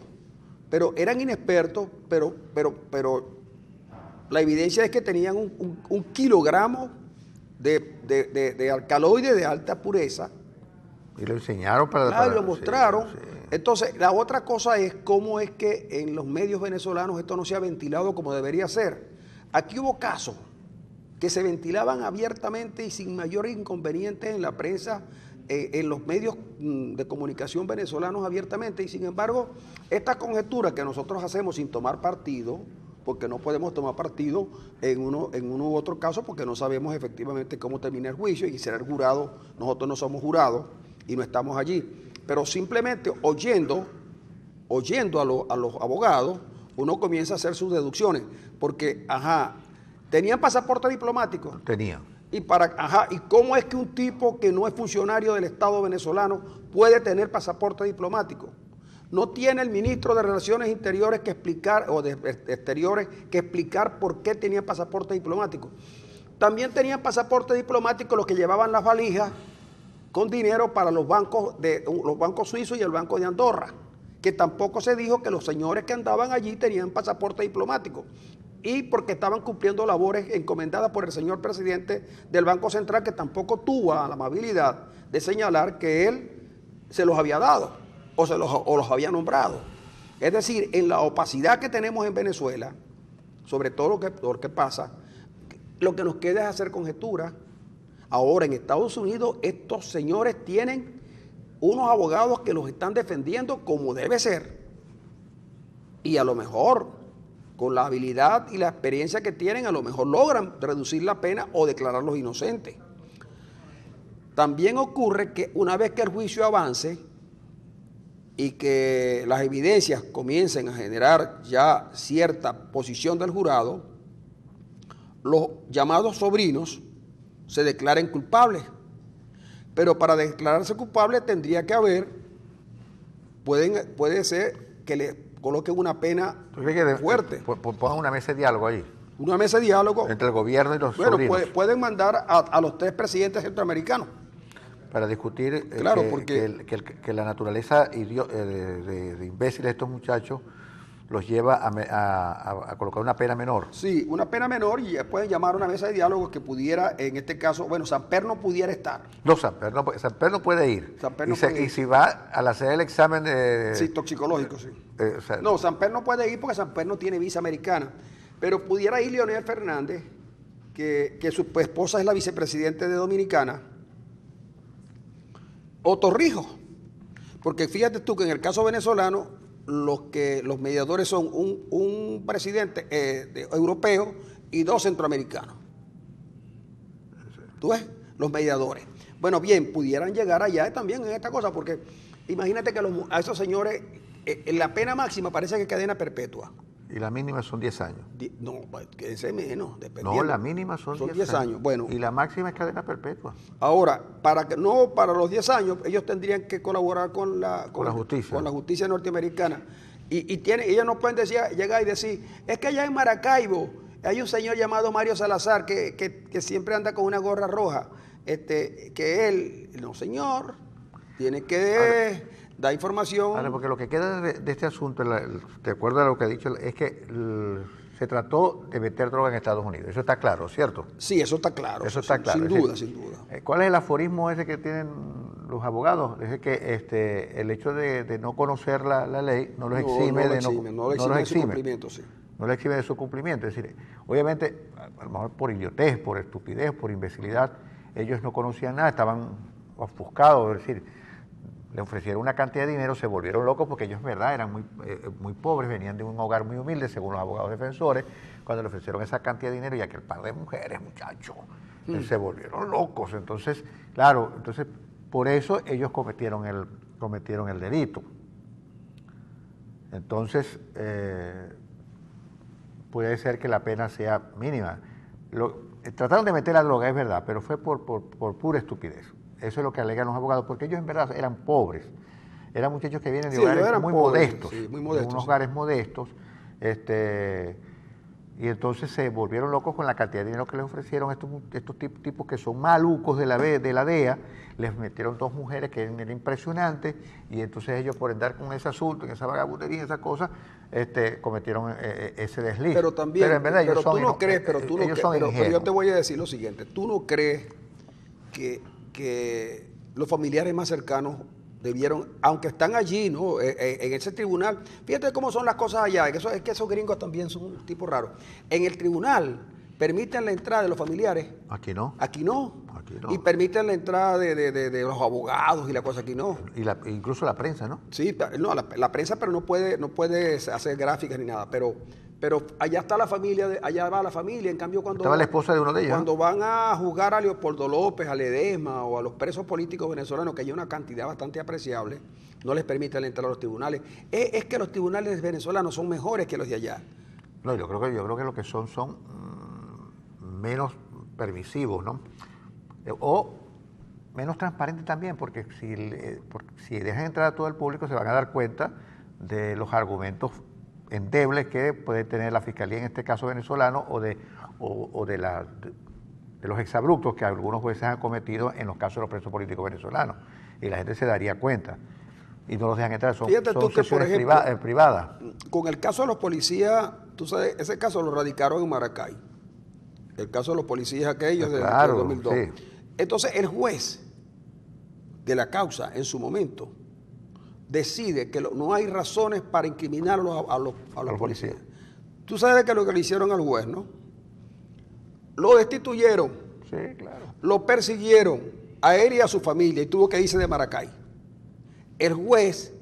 [SPEAKER 1] Pero eran inexpertos, pero la evidencia es que tenían un kilogramo de alcaloide de alta pureza.
[SPEAKER 3] Y lo enseñaron
[SPEAKER 1] Claro, y lo mostraron.
[SPEAKER 3] Sí.
[SPEAKER 1] Entonces, la otra cosa es cómo es que en los medios venezolanos esto no se ha ventilado como debería ser. Aquí hubo casos que se ventilaban abiertamente y sin mayor inconveniente en la prensa, en los medios de comunicación venezolanos abiertamente, y sin embargo, esta conjetura que nosotros hacemos sin tomar partido, porque no podemos tomar partido en uno u otro caso, porque no sabemos efectivamente cómo termina el juicio, y ser el jurado, nosotros no somos jurados y no estamos allí, pero simplemente oyendo a los abogados, uno comienza a hacer sus deducciones, porque, ¿tenían pasaporte diplomático?
[SPEAKER 3] Tenían.
[SPEAKER 1] ¿Y cómo es que un tipo que no es funcionario del Estado venezolano puede tener pasaporte diplomático? No tiene el ministro de Relaciones Interiores que explicar, o de Exteriores, que explicar por qué tenía pasaporte diplomático. También tenían pasaporte diplomático los que llevaban las valijas con dinero para los bancos suizos y el Banco de Andorra, que tampoco se dijo que los señores que andaban allí tenían pasaporte diplomático, y porque estaban cumpliendo labores encomendadas por el señor presidente del Banco Central, que tampoco tuvo la amabilidad de señalar que él se los había dado o los había nombrado. Es decir, en la opacidad que tenemos en Venezuela, sobre todo lo que pasa, lo que nos queda es hacer conjeturas. Ahora, en Estados Unidos, estos señores tienen unos abogados que los están defendiendo como debe ser. Y a lo mejor, con la habilidad y la experiencia que tienen, a lo mejor logran reducir la pena o declararlos inocentes. También ocurre que una vez que el juicio avance y que las evidencias comiencen a generar ya cierta posición del jurado, los llamados sobrinos se declaren culpables. Pero para declararse culpable tendría que haber, puede ser que le coloquen una pena fuerte.
[SPEAKER 3] Pongan una mesa de diálogo ahí.
[SPEAKER 1] Una mesa de diálogo.
[SPEAKER 3] Entre el gobierno y los sobrinos.
[SPEAKER 1] Pueden mandar a los 3 presidentes centroamericanos.
[SPEAKER 3] Para discutir
[SPEAKER 1] claro,
[SPEAKER 3] que la naturaleza de imbéciles de estos muchachos los lleva a colocar una pena menor.
[SPEAKER 1] Sí, una pena menor, y pueden llamar a una mesa de diálogo que pudiera, en este caso, bueno, Samper no pudiera estar.
[SPEAKER 3] No, Samper no puede ir. Y si va al hacer el examen de...
[SPEAKER 1] Sí, toxicológico, sí. No, Samper no puede ir porque Samper no tiene visa americana. Pero pudiera ir Leonel Fernández, que su esposa es la vicepresidente de Dominicana, o Torrijos. Porque fíjate tú que en el caso venezolano, los mediadores son un presidente europeo y 2 centroamericanos. ¿Tú ves? Los mediadores. Bueno, bien, pudieran llegar allá también en esta cosa, porque imagínate que a esos señores, la pena máxima parece que es cadena perpetua.
[SPEAKER 3] Y la mínima son 10 años.
[SPEAKER 1] No, quédense menos, dependiendo.
[SPEAKER 3] No, la mínima son 10 años.
[SPEAKER 1] Bueno.
[SPEAKER 3] Y la máxima es cadena perpetua.
[SPEAKER 1] Ahora, para los 10 años, ellos tendrían que colaborar con la
[SPEAKER 3] justicia.
[SPEAKER 1] Con la justicia norteamericana. Ellos no pueden llegar y decir, es que allá en Maracaibo hay un señor llamado Mario Salazar que siempre anda con una gorra roja. Que él, no señor, tiene que dar información.
[SPEAKER 3] Ahora, porque lo que queda de este asunto, de acuerdo a lo que ha dicho, es que se trató de meter droga en Estados Unidos. Eso está claro, ¿cierto?
[SPEAKER 1] Sí, eso está claro.
[SPEAKER 3] Eso está claro.
[SPEAKER 1] Sin duda.
[SPEAKER 3] ¿Cuál es el aforismo ese que tienen los abogados? Es que el hecho de no conocer la ley no los exime de su cumplimiento, sí. No le exime de su cumplimiento. Es decir, obviamente, a lo mejor por idiotez, por estupidez, por imbecilidad, ellos no conocían nada, estaban ofuscados, es decir, le ofrecieron una cantidad de dinero, se volvieron locos porque ellos, verdad, eran muy pobres, venían de un hogar muy humilde, según los abogados defensores. Cuando le ofrecieron esa cantidad de dinero y aquel par de mujeres, muchachos, se volvieron locos. Entonces, claro, por eso ellos cometieron el delito. Entonces, puede ser que la pena sea mínima. Trataron de meter la droga, es verdad, pero fue por pura estupidez. Eso es lo que alegan los abogados, porque ellos en verdad eran pobres. Eran muchachos que vienen de hogares muy modestos, de unos hogares modestos, y entonces se volvieron locos con la cantidad de dinero que les ofrecieron estos tipos que son malucos de la DEA. Les metieron 2 mujeres que eran impresionantes, y entonces ellos, por andar con ese asunto, en esa vagabundería, esa cosa, cometieron ese desliz.
[SPEAKER 1] Pero también,
[SPEAKER 3] pero en verdad ellos son
[SPEAKER 1] ingenuos. Pero yo te voy a decir lo siguiente, ¿tú no crees que los familiares más cercanos debieron, aunque están allí, ¿no? En ese tribunal, fíjate cómo son las cosas allá, es que esos gringos también son un tipo raro. En el tribunal permiten la entrada de los familiares. Aquí no. Y permiten la entrada de los abogados y la cosa, aquí no.
[SPEAKER 3] Incluso la prensa, ¿no?
[SPEAKER 1] Sí, no, la prensa, pero no puede hacer gráficas ni nada, pero allá está la familia, allá va la familia. En cambio, cuando
[SPEAKER 3] estaba la esposa de uno de ellos,
[SPEAKER 1] cuando van a juzgar a Leopoldo López, a Ledesma o a los presos políticos venezolanos, que hay una cantidad bastante apreciable, no les permiten entrar a los tribunales. Es que los tribunales venezolanos son mejores que los de allá.
[SPEAKER 3] No, yo creo que lo que son menos permisivos, ¿no? O menos transparentes también, porque si dejan entrar a todo el público se van a dar cuenta de los argumentos endebles que puede tener la Fiscalía, en este caso venezolano, o de los exabruptos que algunos jueces han cometido en los casos de los presos políticos venezolanos. Y la gente se daría cuenta. Y no los dejan entrar, son sesiones privadas.
[SPEAKER 1] Con el caso de los policías, tú sabes, ese caso lo radicaron en Maracay. El caso de los policías aquellos de 2002. Sí. Entonces, el juez de la causa, en su momento, decide que no hay razones para incriminar a los
[SPEAKER 3] policías.
[SPEAKER 1] policías. Tú sabes que lo que le hicieron al juez, ¿no? Lo destituyeron,
[SPEAKER 3] Sí, claro.
[SPEAKER 1] lo persiguieron a él y a su familia y tuvo que irse de Maracay. El juez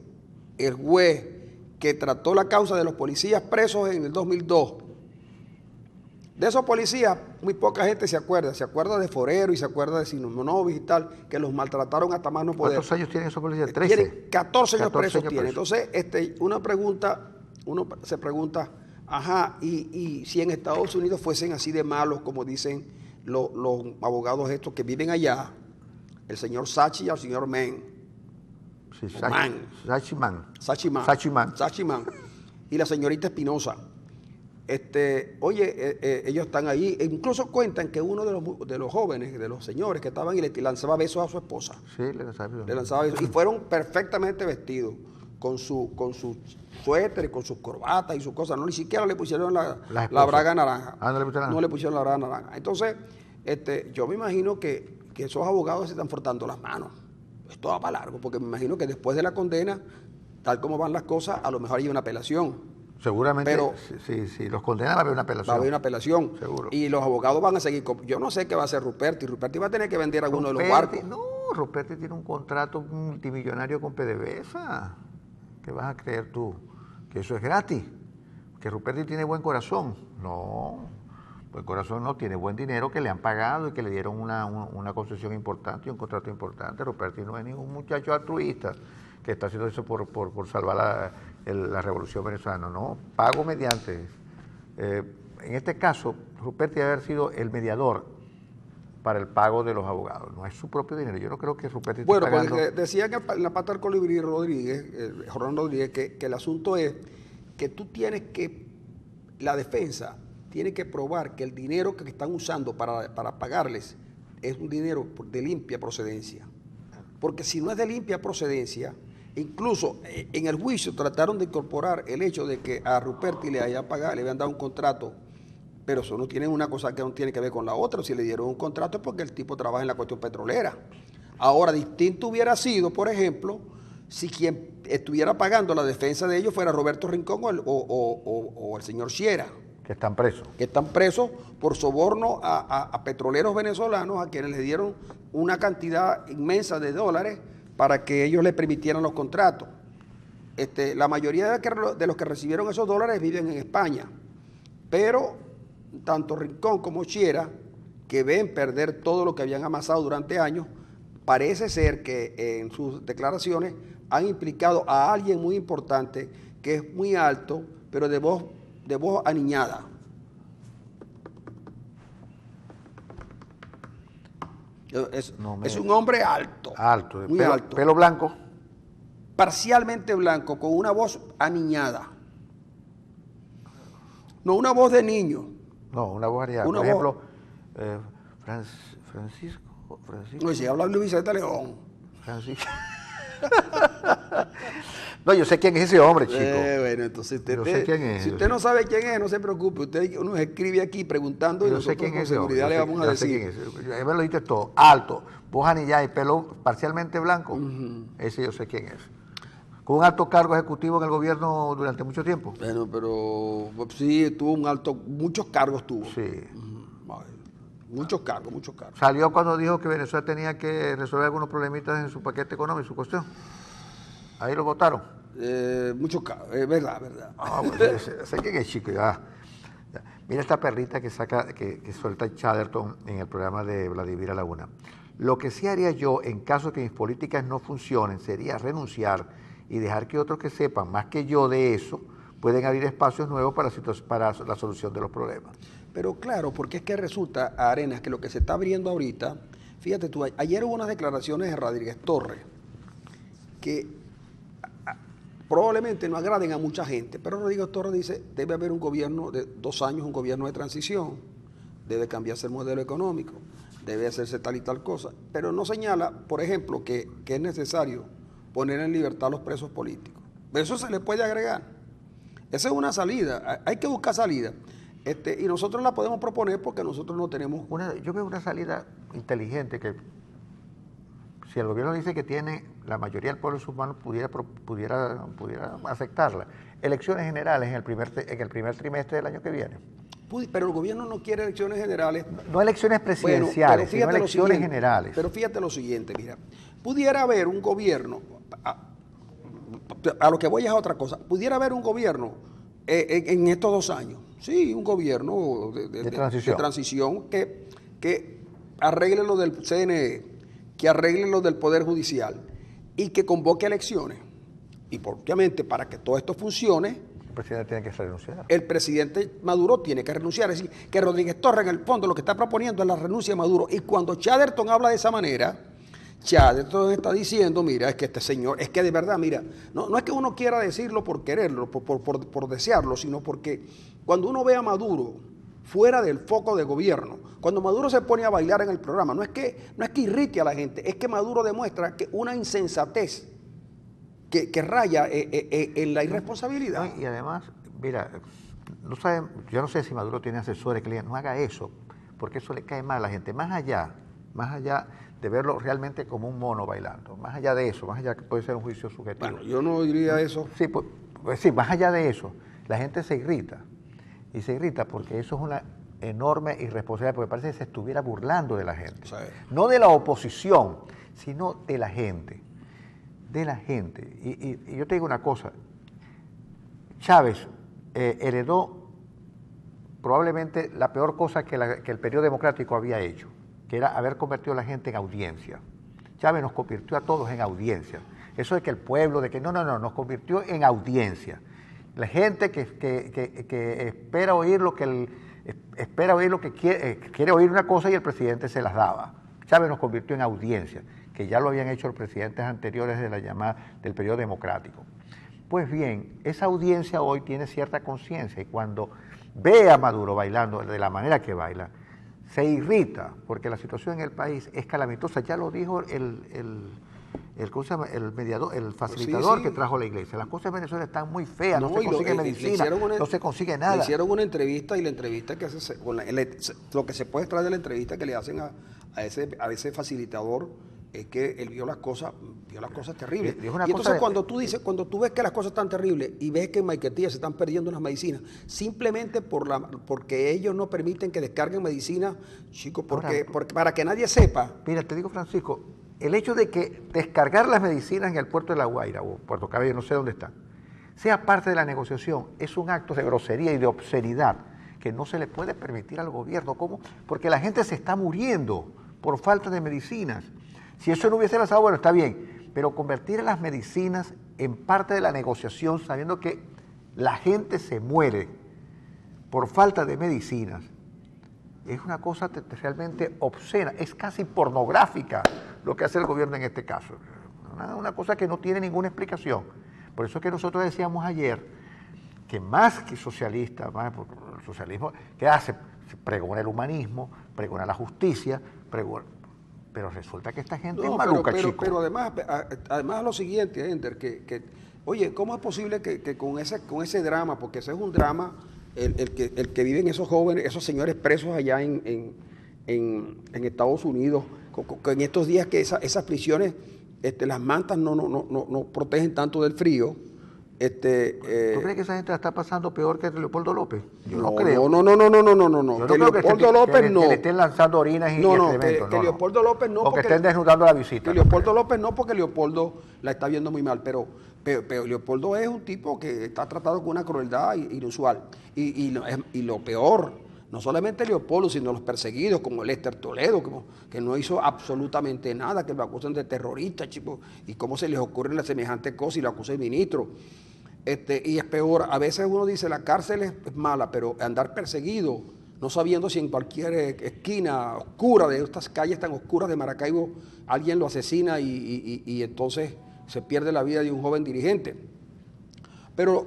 [SPEAKER 1] que trató la causa de los policías presos en el 2002, de esos policías muy poca gente se acuerda de Forero y se acuerda de Simonovic y tal, que los maltrataron hasta más no poder.
[SPEAKER 3] ¿Cuántos años tienen esos policías? 13.
[SPEAKER 1] Tienen 14 años presos.
[SPEAKER 3] presos.
[SPEAKER 1] Entonces, uno se pregunta, ajá, y si en Estados Unidos fuesen así de malos, como dicen los abogados estos que viven allá, el señor Sachi y el señor Men,
[SPEAKER 3] Sí,
[SPEAKER 1] Sachiman y la señorita Espinosa. Ellos están ahí, e incluso cuentan que uno de los jóvenes, de los señores que estaban y le lanzaba besos a su esposa.
[SPEAKER 3] Sí, le
[SPEAKER 1] lanzaba besos. Y fueron perfectamente vestidos, con su suéter y con sus corbatas y sus cosas. No, ni siquiera le pusieron la braga naranja. No le pusieron la braga naranja. Entonces, yo me imagino que esos abogados se están frotando las manos. Esto va para largo, porque me imagino que después de la condena, tal como van las cosas, a lo mejor hay una apelación.
[SPEAKER 3] Seguramente,
[SPEAKER 1] pero
[SPEAKER 3] si los condenan va a haber una apelación.
[SPEAKER 1] Va a haber una apelación.
[SPEAKER 3] Seguro.
[SPEAKER 1] Y los abogados van a seguir. Yo no sé qué va a hacer Ruperti. Ruperti va a tener que vender alguno de los barcos.
[SPEAKER 3] No, Ruperti tiene un contrato multimillonario con PDVSA. ¿Qué vas a creer tú? Que eso es gratis. Que Ruperti tiene buen corazón. No, buen corazón no, tiene buen dinero que le han pagado y que le dieron una concesión importante y un contrato importante. Ruperti no es ningún muchacho altruista que está haciendo eso por salvar la revolución venezolana. No, pago mediante. En este caso, Ruperti debe haber sido el mediador para el pago de los abogados. No es su propio dinero. Yo no creo que Ruperti esté pagando.
[SPEAKER 1] Porque decía que en la pata del colibrí Jordan Rodríguez, que el asunto es que tú tienes que, la defensa tiene que probar que el dinero que están usando para pagarles es un dinero de limpia procedencia. Porque si no es de limpia procedencia, incluso en el juicio trataron de incorporar el hecho de que a Ruperti le habían dado un contrato, pero eso no tiene una cosa que no tiene que ver con la otra. Si le dieron un contrato es porque el tipo trabaja en la cuestión petrolera. Ahora, distinto hubiera sido, por ejemplo, si quien estuviera pagando la defensa de ellos fuera Roberto Rincón o el señor Sierra.
[SPEAKER 3] Que están presos.
[SPEAKER 1] Que están presos por soborno a petroleros venezolanos a quienes les dieron una cantidad inmensa de dólares para que ellos les permitieran los contratos. La mayoría de los que recibieron esos dólares viven en España, pero tanto Rincón como Sierra, que ven perder todo lo que habían amasado durante años, parece ser que en sus declaraciones han implicado a alguien muy importante que es muy alto, pero de voz aniñada. Es un hombre alto.
[SPEAKER 3] Alto,
[SPEAKER 1] muy alto.
[SPEAKER 3] Pelo blanco.
[SPEAKER 1] Parcialmente blanco, con una voz aniñada. No una voz de niño.
[SPEAKER 3] No, una voz aniñada. Por ejemplo, Francisco.
[SPEAKER 1] No, si habla Luis Vicente León.
[SPEAKER 3] Francisco. No, yo sé quién es ese hombre, chico.
[SPEAKER 1] Bueno, entonces
[SPEAKER 3] yo sé quién es.
[SPEAKER 1] Si usted no sabe quién es, no se preocupe. Usted nos escribe aquí preguntando y nosotros con seguridad le vamos a decir.
[SPEAKER 3] Ya me lo dijiste todo. Alto, voz anillada y pelo parcialmente blanco. Ese yo sé quién es. Con un alto cargo ejecutivo en el gobierno durante mucho tiempo.
[SPEAKER 1] Bueno, pero sí, tuvo muchos cargos tuvo.
[SPEAKER 3] Sí.
[SPEAKER 1] Muchos cargos.
[SPEAKER 3] Salió cuando dijo que Venezuela tenía que resolver algunos problemitas en su paquete económico, su cuestión. Ahí lo votaron.
[SPEAKER 1] Muchos cargos, verdad.
[SPEAKER 3] Ah, pues, sé quién es, chico. Ya. Mira esta perrita que suelta Chatterton en el programa de Vladimir Laguna. Lo que sí haría yo, en caso que mis políticas no funcionen, sería renunciar y dejar que otros que sepan más que yo de eso pueden abrir espacios nuevos para la solución de los problemas.
[SPEAKER 1] Pero claro, porque es que resulta, Arenas, que lo que se está abriendo ahorita, fíjate tú, ayer hubo unas declaraciones de Rodríguez Torres que probablemente no agraden a mucha gente, pero Rodríguez Torres dice, debe haber un gobierno de 2 años, un gobierno de transición, debe cambiarse el modelo económico, debe hacerse tal y tal cosa, pero no señala, por ejemplo, que es necesario poner en libertad a los presos políticos. Eso se le puede agregar. Esa es una salida, hay que buscar salida. Y nosotros la podemos proponer porque nosotros no tenemos...
[SPEAKER 3] Yo veo una salida inteligente que si el gobierno dice que tiene la mayoría del pueblo en sus manos, pudiera aceptarla. Elecciones generales en el primer trimestre del año que viene.
[SPEAKER 1] Pero el gobierno no quiere elecciones generales.
[SPEAKER 3] No elecciones presidenciales, sino elecciones generales.
[SPEAKER 1] Pero fíjate lo siguiente, mira, pudiera haber un gobierno, a lo que voy es a otra cosa, pudiera haber un gobierno en estos 2 años, sí, un gobierno de transición que arregle lo del CNE, que arregle lo del Poder Judicial y que convoque elecciones. Y obviamente para que todo esto funcione,
[SPEAKER 3] el presidente tiene que renunciar.
[SPEAKER 1] El presidente Maduro tiene que renunciar. Es decir, que Rodríguez Torres en el fondo lo que está proponiendo es la renuncia de Maduro. Y cuando Chatterton habla de esa manera, Chatterton está diciendo, mira, es que este señor, es que de verdad, mira, no es que uno quiera decirlo por quererlo, por desearlo, sino porque cuando uno ve a Maduro fuera del foco de gobierno, cuando Maduro se pone a bailar en el programa, no es que irrite a la gente, es que Maduro demuestra que una insensatez que raya en la irresponsabilidad.
[SPEAKER 3] No, y además, mira, yo no sé si Maduro tiene asesores que le digan, no haga eso, porque eso le cae mal a la gente. Más allá de verlo realmente como un mono bailando, más allá de eso, más allá que puede ser un juicio subjetivo.
[SPEAKER 1] Bueno, yo no diría eso.
[SPEAKER 3] Sí, pues sí, más allá de eso, la gente se irrita. Y se irrita porque eso es una enorme irresponsabilidad, porque parece que se estuviera burlando de la gente.
[SPEAKER 1] Sí.
[SPEAKER 3] No de la oposición, sino de la gente. De la gente. Y yo te digo una cosa, Chávez heredó probablemente la peor cosa que el periodo democrático había hecho, que era haber convertido a la gente en audiencia. Chávez nos convirtió a todos en audiencia. Eso de que el pueblo, de que no, nos convirtió en audiencia. La gente que espera oír lo que quiere oír una cosa y el presidente se las daba. Chávez nos convirtió en audiencia, que ya lo habían hecho los presidentes anteriores de la llamada del periodo democrático. Pues bien, esa audiencia hoy tiene cierta conciencia y cuando ve a Maduro bailando de la manera que baila, se irrita porque la situación en el país es calamitosa. Ya lo dijo ¿cómo se llama? El mediador, el facilitador que trajo la iglesia. Las cosas en Venezuela están muy feas, no se consigue medicina, no se consigue nada.
[SPEAKER 1] Le hicieron una entrevista y la entrevista que hace, lo que se puede extraer de la entrevista que le hacen a ese facilitador es que él vio las cosas terribles. Y entonces cuando tú ves que las cosas están terribles y ves que en Maiquetía se están perdiendo las medicinas, simplemente porque ellos no permiten que descarguen medicinas, chicos, porque para que nadie sepa.
[SPEAKER 3] Mira, te digo, Francisco, el hecho de que descargar las medicinas en el puerto de La Guaira o Puerto Cabello, no sé dónde está, sea parte de la negociación, es un acto de grosería y de obscenidad que no se le puede permitir al gobierno. ¿Cómo? Porque la gente se está muriendo por falta de medicinas. Si eso no hubiese pasado, bueno, está bien, pero convertir las medicinas en parte de la negociación, sabiendo que la gente se muere por falta de medicinas, es una cosa realmente obscena, es casi pornográfica lo que hace el gobierno en este caso. Una cosa que no tiene ninguna explicación. Por eso es que nosotros decíamos ayer que más que socialista, más el socialismo, ¿qué hace? Pregona el humanismo, pregona la justicia, pero resulta que esta gente es maluca, chico.
[SPEAKER 1] Pero además lo siguiente, Ender, oye, ¿cómo es posible que con ese drama, porque ese es un drama, el que viven esos jóvenes, esos señores presos allá en Estados Unidos, en estos días que esas prisiones, las mantas no protegen tanto del frío?
[SPEAKER 3] ¿Tú crees que esa gente la está pasando peor que Leopoldo López? Yo no creo.
[SPEAKER 1] No. Que Leopoldo López no.
[SPEAKER 3] Que le estén lanzando orinas y excrementos.
[SPEAKER 1] Que Leopoldo López no.
[SPEAKER 3] O que estén desnudando la visita.
[SPEAKER 1] Que Leopoldo López no, porque Leopoldo la está viendo muy mal. Pero Leopoldo es un tipo que está tratado con una crueldad inusual. Y lo peor, no solamente Leopoldo, sino los perseguidos, como Lester Toledo, que no hizo absolutamente nada, que lo acusan de terrorista, chicos. Y cómo se les ocurre la semejante cosa y lo acusa el ministro. Y es peor, a veces uno dice la cárcel es mala, pero andar perseguido, no sabiendo si en cualquier esquina oscura de estas calles tan oscuras de Maracaibo alguien lo asesina y entonces se pierde la vida de un joven dirigente. Pero,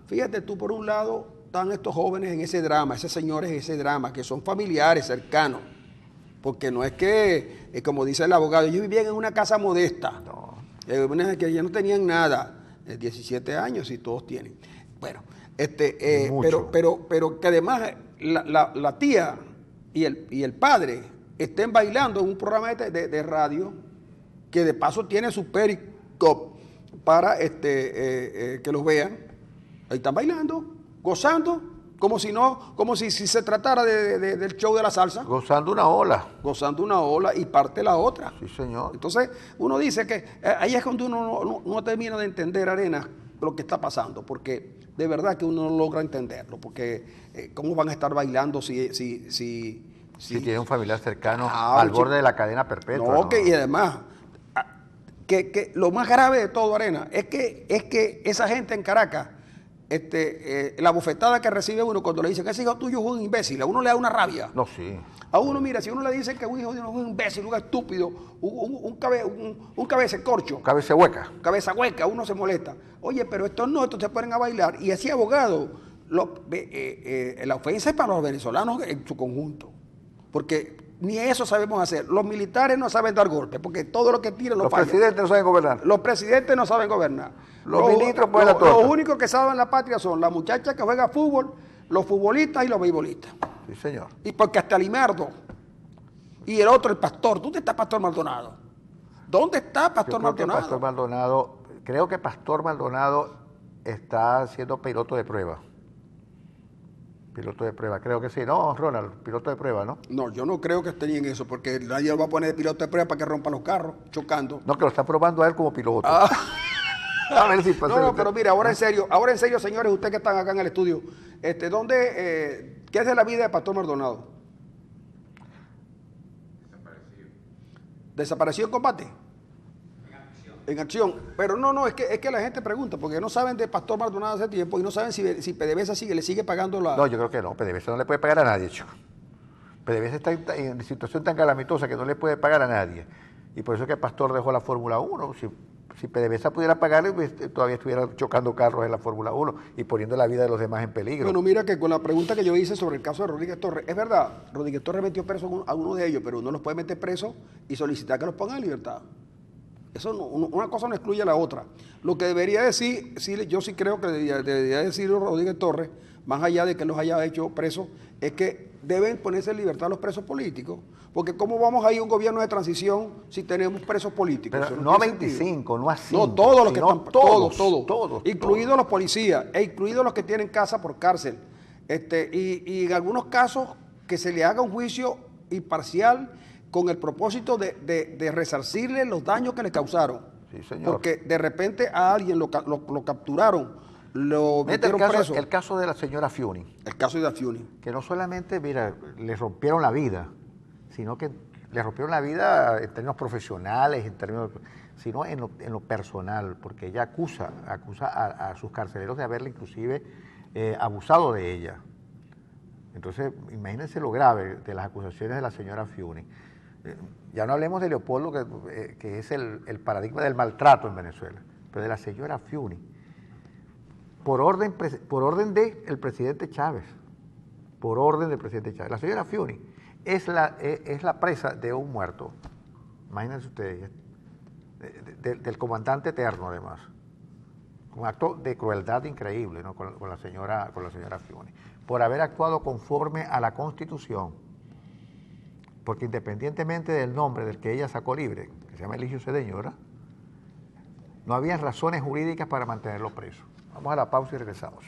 [SPEAKER 1] fíjate tú, por un lado están estos jóvenes en ese drama, esos señores en ese drama, que son familiares, cercanos, porque no es que, como dice el abogado, ellos vivían en una casa modesta, que ya no tenían nada. 17 años y todos tienen. Bueno, pero que además la tía y el padre estén bailando en un programa de radio que de paso tiene su Periscope para que los vean. Ahí están bailando, gozando, como si se tratara del show de la salsa.
[SPEAKER 3] Gozando una ola.
[SPEAKER 1] Gozando una ola y parte la otra.
[SPEAKER 3] Sí, señor.
[SPEAKER 1] Entonces, uno dice que ahí es cuando uno no termina de entender, Arenas, lo que está pasando, porque de verdad que uno no logra entenderlo, porque cómo van a estar bailando si
[SPEAKER 3] tiene un familiar cercano
[SPEAKER 1] Ah,
[SPEAKER 3] al
[SPEAKER 1] chico.
[SPEAKER 3] borde de la cadena perpetua.
[SPEAKER 1] No, y además, que lo más grave de todo, Arena, es que esa gente en Caracas, la bofetada que recibe uno cuando le dicen que ese hijo tuyo es un imbécil, a uno le da una rabia.
[SPEAKER 3] No, sí.
[SPEAKER 1] A uno, mira, si uno le dice que un hijo de uno es un imbécil, un estúpido, un cabeza de corcho,
[SPEAKER 3] Cabeza hueca.
[SPEAKER 1] cabeza hueca, uno se molesta. Oye, pero estos se ponen a bailar. Y así, abogado, la ofensa es para los venezolanos en su conjunto. Porque ni eso sabemos hacer. Los militares no saben dar golpes, porque todo lo que tiran lo
[SPEAKER 3] Los
[SPEAKER 1] fallan.
[SPEAKER 3] presidentes no saben gobernar.
[SPEAKER 1] Los presidentes no saben gobernar.
[SPEAKER 3] Los ministros ponen la torta.
[SPEAKER 1] Los únicos que saben la patria son las muchachas que juegan fútbol, los futbolistas y los beisbolistas.
[SPEAKER 3] Sí, señor.
[SPEAKER 1] Y porque hasta Limardo y el otro, el pastor. ¿Dónde está Pastor Maldonado? ¿Dónde está Pastor Maldonado?
[SPEAKER 3] Creo que Pastor Maldonado está siendo piloto de prueba. Piloto de prueba, creo que sí. No, Ronald, piloto de prueba, ¿no?
[SPEAKER 1] No, yo no creo que esté ni en eso, porque nadie lo va a poner de piloto de prueba para que rompa los carros, chocando.
[SPEAKER 3] No, que lo está probando a él como piloto.
[SPEAKER 1] Ah.
[SPEAKER 3] A ver si pasa.
[SPEAKER 1] No, pero mira, ahora en serio, señores, ustedes que están acá en el estudio, ¿qué es de la vida de Pastor Maldonado? ¿Desapareció en combate? En acción. Pero no, es que la gente pregunta, porque no saben de Pastor Maldonado hace tiempo y no saben si PDVSA le sigue pagando la...
[SPEAKER 3] No, yo creo que no. PDVSA no le puede pagar a nadie, chico. PDVSA está en situación tan calamitosa que no le puede pagar a nadie. Y por eso es que Pastor dejó la Fórmula 1. Si PDVSA pudiera pagarle, pues, todavía estuviera chocando carros en la Fórmula 1 y poniendo la vida de los demás en peligro.
[SPEAKER 1] Bueno, mira que con la pregunta que yo hice sobre el caso de Rodríguez Torres, es verdad, Rodríguez Torres metió preso a uno de ellos, pero uno los puede meter preso y solicitar que los pongan en libertad. Eso no, una cosa no excluye a la otra. Lo que debería decir, yo sí creo que debería decir Rodríguez Torres, más allá de que los haya hecho presos, es que deben ponerse en libertad los presos políticos. Porque ¿cómo vamos a ir a un gobierno de transición si tenemos presos políticos?
[SPEAKER 3] Pero no a 25, no a 5.
[SPEAKER 1] No, todos los que están,
[SPEAKER 3] todos.
[SPEAKER 1] Incluidos los policías, e incluidos los que tienen casa por cárcel. Y en algunos casos que se le haga un juicio imparcial con el propósito de resarcirle los daños que le causaron.
[SPEAKER 3] Sí, señor.
[SPEAKER 1] Porque de repente a alguien lo capturaron, lo metieron preso.
[SPEAKER 3] El caso de la señora Fiuni.
[SPEAKER 1] El caso de Fiuni.
[SPEAKER 3] Que no solamente, mira, le rompieron la vida, sino que le rompieron la vida en términos profesionales, sino en lo personal, porque ella acusa a sus carceleros de haberle inclusive abusado de ella. Entonces, imagínense lo grave de las acusaciones de la señora Fiuni. Ya no hablemos de Leopoldo, que es el paradigma del maltrato en Venezuela, pero de la señora Fiuni, por orden del presidente Chávez, por orden del presidente Chávez. La señora Fiuni es la presa de un muerto, imagínense ustedes, del comandante eterno además, un acto de crueldad increíble, ¿no? con la señora Fiuni, por haber actuado conforme a la Constitución. Porque independientemente del nombre del que ella sacó libre, que se llama Eligio Cedeño, ¿verdad? No había razones jurídicas para mantenerlo preso. Vamos a la pausa y regresamos.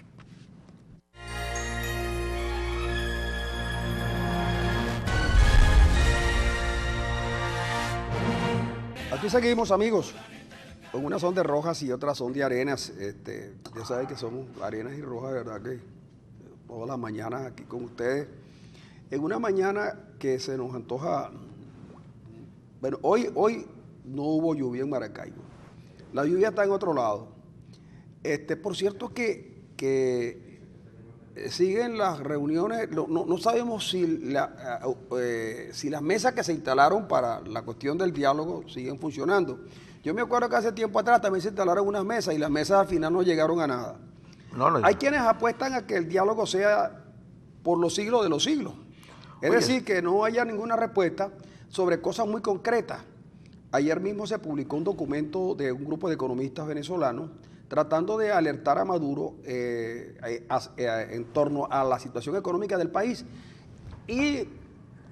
[SPEAKER 1] Aquí seguimos, amigos, con unas son de rojas y otras son de arenas. Ya saben que somos arenas y rojas, de verdad que todas las mañanas aquí con ustedes. En una mañana que se nos antoja, bueno, hoy no hubo lluvia en Maracaibo, la lluvia está en otro lado. Por cierto que siguen las reuniones, no sabemos si las mesas que se instalaron para la cuestión del diálogo siguen funcionando. Yo me acuerdo que hace tiempo atrás también se instalaron unas mesas y las mesas al final no llegaron a nada. Hay quienes apuestan a que el diálogo sea por los siglos de los siglos. Es decir, que no haya ninguna respuesta sobre cosas muy concretas. Ayer mismo se publicó un documento de un grupo de economistas venezolanos tratando de alertar a Maduro en torno a la situación económica del país y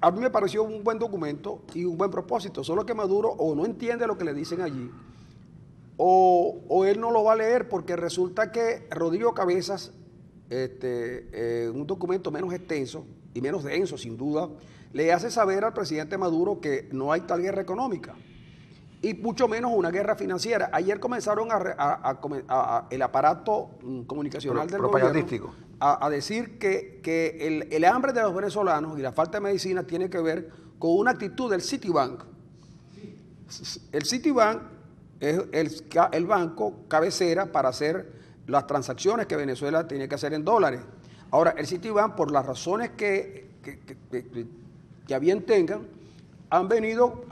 [SPEAKER 1] a mí me pareció un buen documento y un buen propósito, solo que Maduro o no entiende lo que le dicen allí, o él no lo va a leer, porque resulta que Rodrigo Cabezas, un documento menos extenso y menos denso, sin duda, le hace saber al presidente Maduro que no hay tal guerra económica y mucho menos una guerra financiera. Ayer comenzaron el aparato comunicacional del gobierno a decir que el hambre de los venezolanos y la falta de medicina tiene que ver con una actitud del Citibank. El Citibank es el banco cabecera para hacer las transacciones que Venezuela tiene que hacer en dólares. Ahora, el Citibank, por las razones que a bien tengan, han venido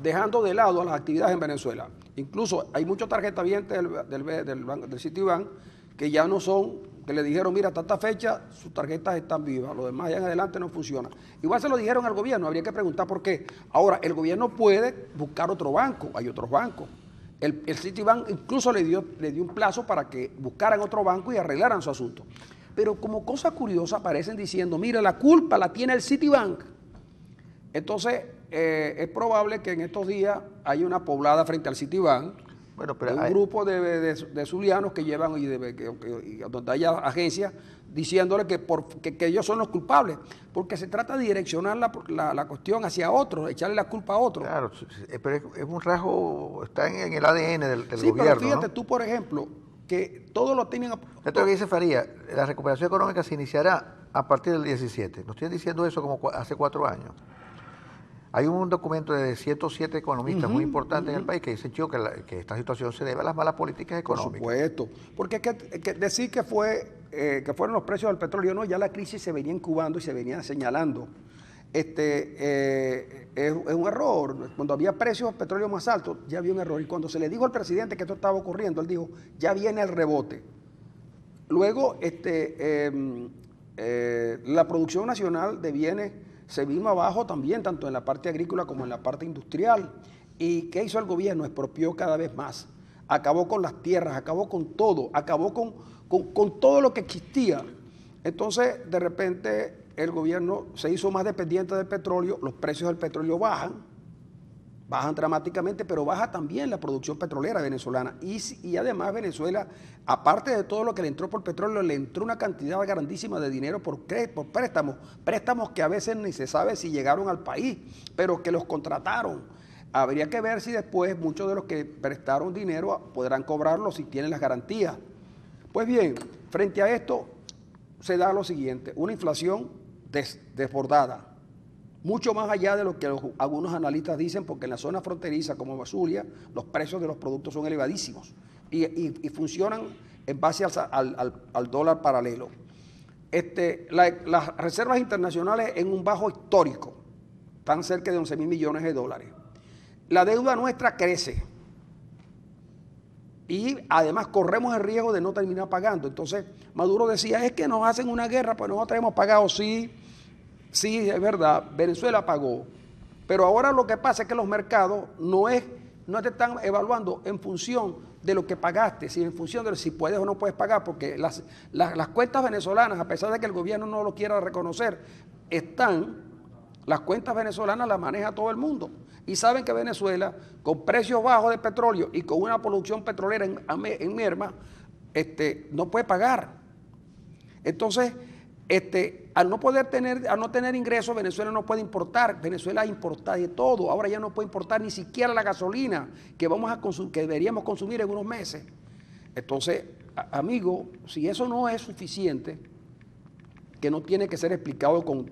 [SPEAKER 1] dejando de lado las actividades en Venezuela. Incluso hay muchos tarjetavientes del Citibank que ya no son, que le dijeron, mira, hasta esta fecha sus tarjetas están vivas, lo demás ya en adelante no funciona. Igual se lo dijeron al gobierno, habría que preguntar por qué. Ahora, el gobierno puede buscar otro banco, hay otros bancos. El Citibank incluso le dio un plazo para que buscaran otro banco y arreglaran su asunto. Pero como cosa curiosa aparecen diciendo, mira, la culpa la tiene el Citibank. Entonces, es probable que en estos días haya una poblada frente al Citibank, bueno, pero un grupo de zulianos que llevan y donde haya agencias diciéndole que ellos son los culpables, porque se trata de direccionar la cuestión hacia otros, echarle la culpa a otros.
[SPEAKER 3] Claro, pero es un rasgo, está en el ADN del gobierno.
[SPEAKER 1] Pero fíjate,
[SPEAKER 3] ¿no?
[SPEAKER 1] Tú, por ejemplo, que todos lo tienen...
[SPEAKER 3] Esto es lo que dice Faría, la recuperación económica se iniciará a partir del 17. No estoy diciendo eso como hace 4 años. Hay un documento de 107 economistas muy importantes en el país que dicen que esta situación se debe a las malas políticas económicas.
[SPEAKER 1] Por supuesto, porque es que decir que fueron los precios del petróleo, no, ya la crisis se venía incubando y se venía señalando. Es un error. Cuando había precios del petróleo más altos, ya había un error. Y cuando se le dijo al presidente que esto estaba ocurriendo, él dijo, ya viene el rebote. Luego, la producción nacional de bienes se vino abajo también, tanto en la parte agrícola como en la parte industrial. ¿Y qué hizo el gobierno? Expropió cada vez más. Acabó con las tierras, acabó con todo, acabó con todo lo que existía. Entonces, de repente, el gobierno se hizo más dependiente del petróleo, los precios del petróleo bajan dramáticamente, pero baja también la producción petrolera venezolana. Y además Venezuela, aparte de todo lo que le entró por petróleo, le entró una cantidad grandísima de dinero por préstamos que a veces ni se sabe si llegaron al país, pero que los contrataron. Habría que ver si después muchos de los que prestaron dinero podrán cobrarlo si tienen las garantías. Pues bien, frente a esto se da lo siguiente, una inflación desbordada, mucho más allá de lo que algunos analistas dicen, porque en la zona fronteriza como Zulia, los precios de los productos son elevadísimos y funcionan en base al dólar paralelo. Las reservas internacionales en un bajo histórico, están cerca de 11.000 millones de dólares. La deuda nuestra crece y además corremos el riesgo de no terminar pagando. Entonces Maduro decía, es que nos hacen una guerra, pues nosotros hemos pagado, sí, es verdad, Venezuela pagó, pero ahora lo que pasa es que los mercados no te están evaluando en función de lo que pagaste, sino en función de si puedes o no puedes pagar, porque las cuentas venezolanas, a pesar de que el gobierno no lo quiera reconocer, las cuentas venezolanas las maneja todo el mundo, y saben que Venezuela, con precios bajos de petróleo y con una producción petrolera en merma, no puede pagar. Entonces, al no tener ingresos, Venezuela no puede importar. Venezuela importa de todo. Ahora ya no puede importar ni siquiera la gasolina que deberíamos consumir en unos meses. Entonces, amigo, si eso no es suficiente, que no tiene que ser explicado con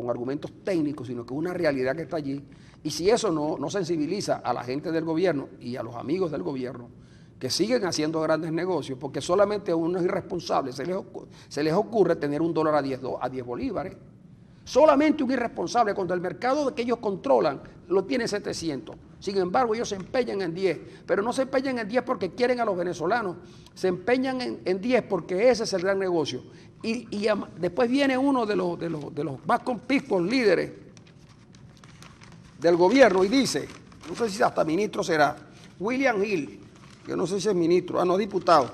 [SPEAKER 1] argumentos técnicos, sino que es una realidad que está allí, y si eso no sensibiliza a la gente del gobierno y a los amigos del gobierno, que siguen haciendo grandes negocios, porque solamente a unos irresponsables se les ocurre tener un dólar a 10 bolívares. Solamente un irresponsable, cuando el mercado que ellos controlan lo tiene 700. Sin embargo, ellos se empeñan en 10, pero no se empeñan en 10 porque quieren a los venezolanos, se empeñan en 10 porque ese es el gran negocio. Y después viene uno de los más conspicuos líderes del gobierno y dice, no sé si hasta ministro será, William Hill, yo no sé si es ministro, no, diputado,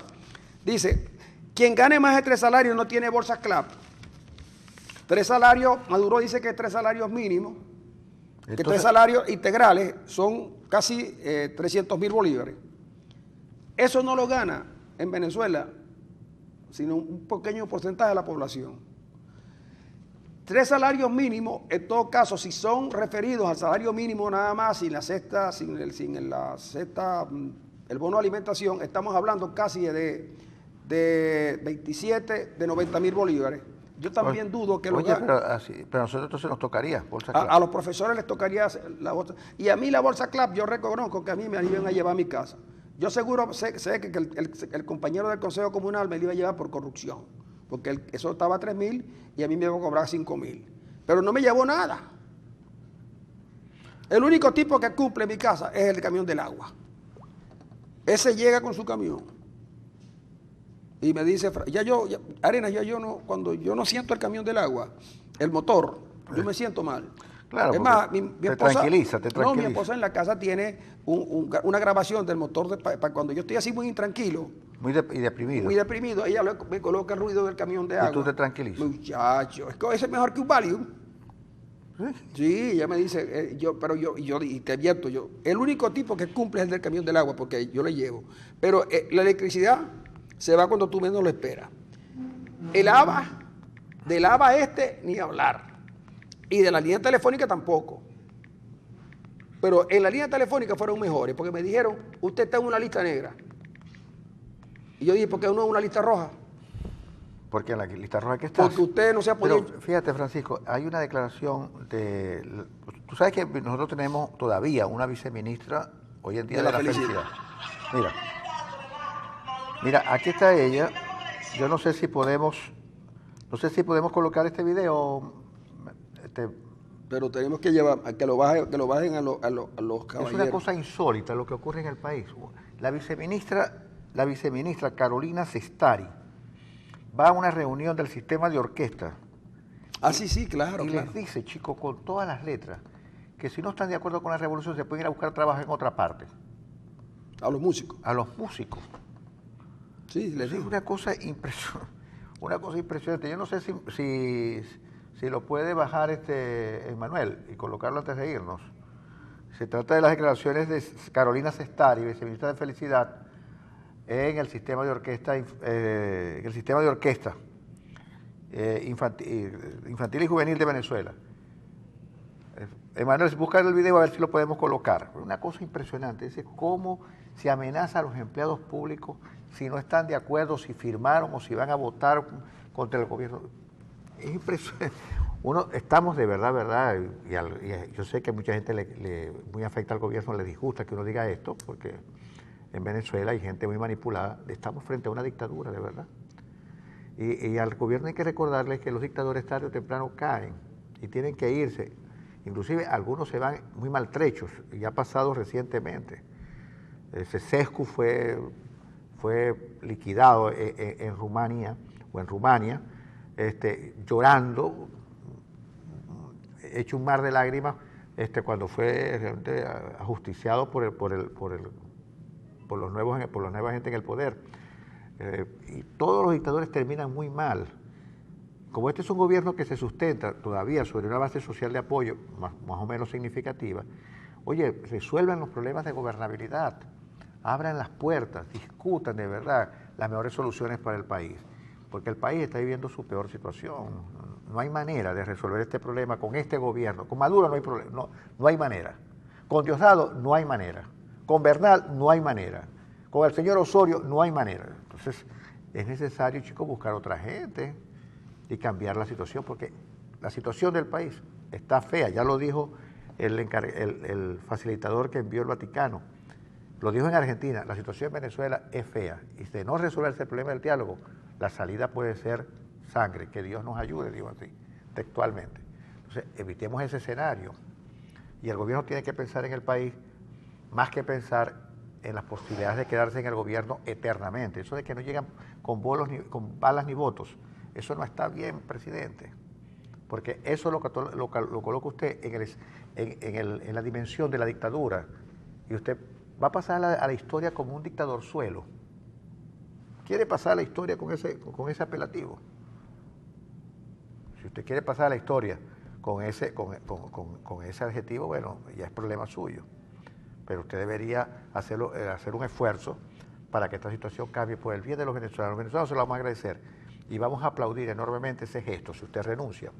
[SPEAKER 1] dice, quien gane más de 3 salarios no tiene bolsa CLAP. 3 salarios, Maduro dice que 3 salarios mínimos, que
[SPEAKER 3] Entonces,
[SPEAKER 1] 3 salarios integrales son casi 300.000 bolívares. Eso no lo gana en Venezuela, sino un pequeño porcentaje de la población. 3 salarios mínimos, en todo caso, si son referidos al salario mínimo nada más, sin la cesta, el bono de alimentación, estamos hablando casi de 27, de 90.000 bolívares. Yo también dudo que lo
[SPEAKER 3] oye, pero a nosotros entonces nos tocaría bolsa CLAP.
[SPEAKER 1] a los profesores les tocaría la bolsa. Y a mí la bolsa CLAP, yo reconozco que a mí me la iban a llevar a mi casa. Yo seguro sé que el compañero del Consejo Comunal me la iba a llevar por corrupción, porque eso estaba a 3.000 y a mí me iba a cobrar 5.000. Pero no me llevó nada. El único tipo que cumple en mi casa es el camión del agua. Ese llega con su camión y me dice, Arenas, cuando yo no siento el camión del agua, el motor, yo me siento mal.
[SPEAKER 3] Claro,
[SPEAKER 1] es más, mi esposa,
[SPEAKER 3] tranquiliza.
[SPEAKER 1] No, mi esposa en la casa tiene una grabación del motor para cuando yo estoy así muy intranquilo.
[SPEAKER 3] Y deprimido.
[SPEAKER 1] Muy deprimido, ella me coloca el ruido del camión de agua.
[SPEAKER 3] ¿Y tú te tranquilizas?
[SPEAKER 1] Muchacho, ese es mejor que un Valium. Sí, ella me dice, y te advierto, el único tipo que cumple es el del camión del agua, porque yo le llevo. Pero la electricidad se va cuando tú menos lo esperas. Del ABA ni hablar. Y de la línea telefónica tampoco. Pero en la línea telefónica fueron mejores, porque me dijeron, usted está en una lista negra. Y yo dije, ¿por qué no en una lista roja?
[SPEAKER 3] Porque en la lista roja que está.
[SPEAKER 1] Porque usted no se ha podido...
[SPEAKER 3] Pero fíjate, Francisco, hay una declaración de... Tú sabes que nosotros tenemos todavía una viceministra hoy en día de la felicidad. Mira, aquí está ella. Yo no sé si podemos colocar este video.
[SPEAKER 1] Pero tenemos que llevar, que lo bajen a los caballeros.
[SPEAKER 3] Es una cosa insólita lo que ocurre en el país. La viceministra Carolina Sestari va a una reunión del sistema de orquesta.
[SPEAKER 1] Sí, claro.
[SPEAKER 3] Les dice, chicos, con todas las letras, que si no están de acuerdo con la revolución se pueden ir a buscar trabajo en otra parte.
[SPEAKER 1] A los músicos.
[SPEAKER 3] A los músicos.
[SPEAKER 1] Sí, les digo.
[SPEAKER 3] Es una cosa impresionante. Yo no sé si lo puede bajar Emmanuel y colocarlo antes de irnos. Se trata de las declaraciones de Carolina Sestari, viceministra de Felicidad, en el sistema de orquesta, infantil y juvenil de Venezuela. Emmanuel, busca el video a ver si lo podemos colocar. Una cosa impresionante, dice cómo se amenaza a los empleados públicos si no están de acuerdo, si firmaron o si van a votar contra el gobierno. Es impresionante. Estamos de verdad, y yo sé que mucha gente muy afecta al gobierno, le disgusta que uno diga esto, porque en Venezuela hay gente muy manipulada, estamos frente a una dictadura, de verdad. Y al gobierno hay que recordarles que los dictadores tarde o temprano caen y tienen que irse. Inclusive algunos se van muy maltrechos, y ha pasado recientemente. Ceausescu fue liquidado en Rumania, llorando, hecho un mar de lágrimas, cuando fue realmente ajusticiado por los nuevos gente en el poder. Y todos los dictadores terminan muy mal. Como este es un gobierno que se sustenta todavía sobre una base social de apoyo más o menos significativa, oye, resuelvan los problemas de gobernabilidad, abran las puertas, discutan de verdad las mejores soluciones para el país, porque el país está viviendo su peor situación. No hay manera de resolver este problema con este gobierno. Con Maduro no hay problema, no hay manera. Con Diosdado no hay manera. Con Bernal no hay manera. Con el señor Osorio no hay manera. Entonces es necesario, chicos, buscar otra gente y cambiar la situación, porque la situación del país está fea. Ya lo dijo el facilitador que envió el Vaticano. Lo dijo en Argentina, la situación en Venezuela es fea. Y de no resolverse el problema del diálogo, la salida puede ser sangre. Que Dios nos ayude, digo así, textualmente. Entonces, evitemos ese escenario. Y el gobierno tiene que pensar en el país más que pensar en las posibilidades de quedarse en el gobierno eternamente. Eso de que no llegan con balas ni votos, eso no está bien, presidente. Porque eso lo coloca usted en la dimensión de la dictadura. Y usted va a pasar a la historia como un dictador suelo. ¿Quiere pasar a la historia con ese apelativo? Si usted quiere pasar a la historia con ese adjetivo, bueno, ya es problema suyo. Pero usted debería hacer un esfuerzo para que esta situación cambie por el bien de los venezolanos. Los venezolanos se lo vamos a agradecer y vamos a aplaudir enormemente ese gesto. Si usted renuncia,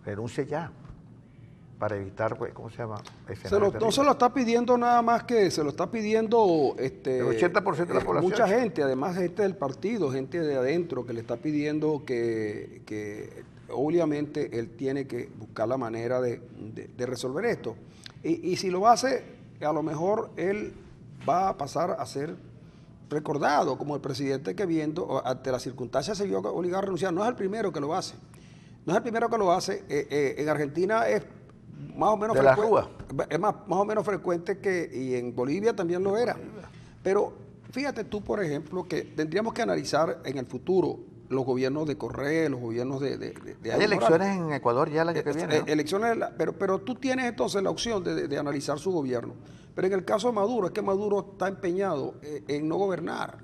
[SPEAKER 3] renuncie ya, para evitar, ¿cómo se llama?
[SPEAKER 1] No se lo está pidiendo nada más que, se lo está pidiendo
[SPEAKER 3] el 80% de la población.
[SPEAKER 1] Mucha gente, además gente del partido, gente de adentro, que le está pidiendo que obviamente él tiene que buscar la manera de resolver esto. Y si lo hace, a lo mejor él va a pasar a ser recordado como el presidente que viendo, ante las circunstancias se vio obligado a renunciar. No es el primero que lo hace. No es el primero que lo hace. En Argentina es más o menos frecuente. Es más o menos frecuente y en Bolivia también lo era. Pero fíjate tú, por ejemplo, que tendríamos que analizar en el futuro los gobiernos de Correa, los gobiernos de
[SPEAKER 3] Hay elecciones en Ecuador ya el año que viene, ¿no?
[SPEAKER 1] Elecciones, pero tú tienes entonces la opción de analizar su gobierno. Pero en el caso de Maduro, es que Maduro está empeñado en no gobernar.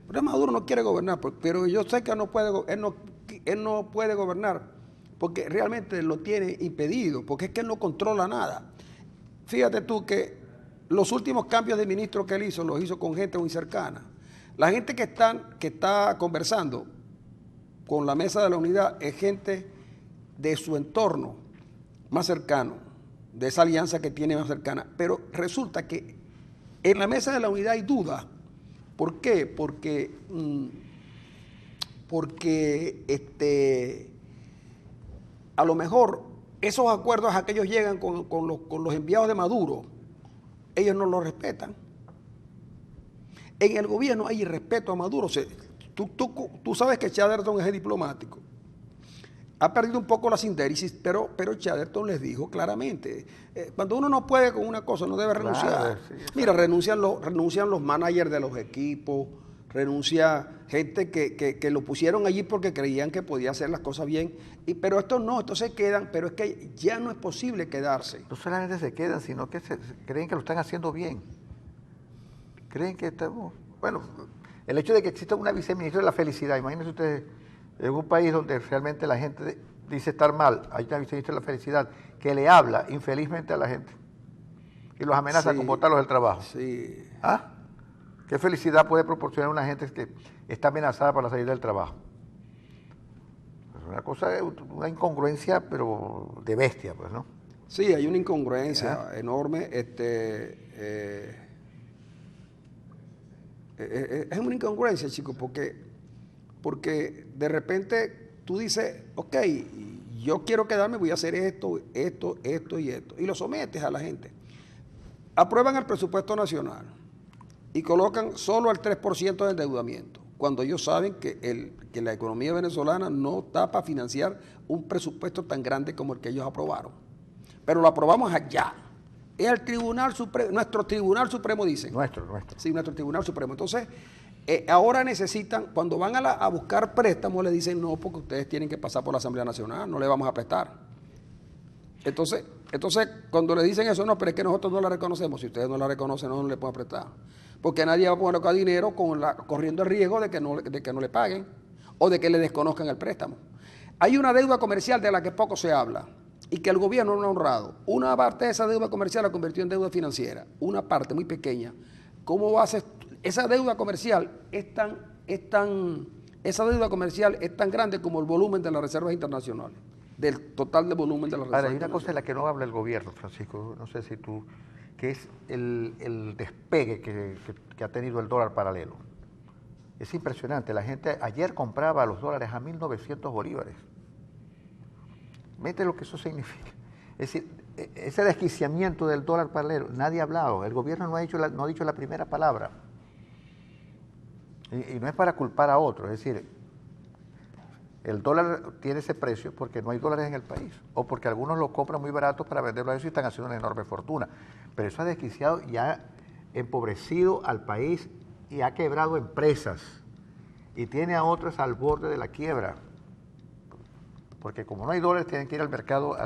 [SPEAKER 1] Pero Maduro no quiere gobernar, pero yo sé que él no puede gobernar porque realmente lo tiene impedido, porque es que él no controla nada. Fíjate tú que los últimos cambios de ministro que él hizo, los hizo con gente muy cercana. La gente que está conversando con la mesa de la unidad es gente de su entorno más cercano, de esa alianza que tiene más cercana. Pero resulta que en la mesa de la unidad hay dudas. ¿Por qué? Porque a lo mejor esos acuerdos a que ellos llegan con los enviados de Maduro, ellos no los respetan. En el gobierno hay irrespeto a Maduro. O sea, tú sabes que Chatterton es diplomático. Ha perdido un poco la síntesis, pero Chatterton les dijo claramente, cuando uno no puede con una cosa, no debe renunciar.
[SPEAKER 3] Claro, sí,
[SPEAKER 1] mira, renuncian los managers de los equipos, renuncia gente que lo pusieron allí porque creían que podía hacer las cosas bien, pero estos se quedan, pero es que ya no es posible quedarse.
[SPEAKER 3] No solamente se quedan, sino que creen que lo están haciendo bien. Creen que estamos... Bueno, el hecho de que exista una viceministra de la felicidad, imagínense ustedes, en un país donde realmente la gente dice estar mal, hay una viceministra de la felicidad que le habla infelizmente a la gente y los amenaza con botarlos del trabajo.
[SPEAKER 1] Sí.
[SPEAKER 3] ¿Ah? ¿Qué felicidad puede proporcionar una gente que está amenazada para salir del trabajo? Es una cosa, una incongruencia, pero de bestia, pues, ¿no?
[SPEAKER 1] Sí, hay una incongruencia enorme. Es una incongruencia, chicos, porque de repente tú dices, ok, yo quiero quedarme, voy a hacer esto y esto, y lo sometes a la gente. Aprueban el presupuesto nacional y colocan solo el 3% de endeudamiento, cuando ellos saben que la economía venezolana no está para financiar un presupuesto tan grande como el que ellos aprobaron. Pero lo aprobamos allá. Es el Tribunal Supremo, nuestro Tribunal Supremo, dicen.
[SPEAKER 3] Nuestro.
[SPEAKER 1] Sí, nuestro Tribunal Supremo. Entonces, ahora necesitan, cuando van a buscar préstamos, le dicen no, porque ustedes tienen que pasar por la Asamblea Nacional, no le vamos a prestar. Entonces, cuando le dicen eso, no, pero es que nosotros no la reconocemos. Si ustedes no la reconocen, no le podemos prestar. Porque nadie va a colocar dinero corriendo el riesgo de que no le paguen o de que le desconozcan el préstamo. Hay una deuda comercial de la que poco se habla y que el gobierno no ha honrado. Una parte de esa deuda comercial la convirtió en deuda financiera, una parte muy pequeña. ¿Cómo va a ser? Esa deuda comercial esa deuda comercial es tan grande como el volumen de las reservas internacionales, del total de volumen de las reservas.
[SPEAKER 3] Ahora, hay una cosa de la que no habla el gobierno, Francisco, no sé si tú, que es el despegue que ha tenido el dólar paralelo. Es impresionante, la gente ayer compraba los dólares a 1.900 bolívares. Mete lo que eso significa. Es decir, ese desquiciamiento del dólar paralelo, nadie ha hablado, el gobierno no ha dicho la primera palabra. Y no es para culpar a otros, es decir, el dólar tiene ese precio porque no hay dólares en el país, o porque algunos lo compran muy barato para venderlo a eso y están haciendo una enorme fortuna. Pero eso ha desquiciado y ha empobrecido al país y ha quebrado empresas y tiene a otras al borde de la quiebra. Porque como no hay dólares, tienen que ir al mercado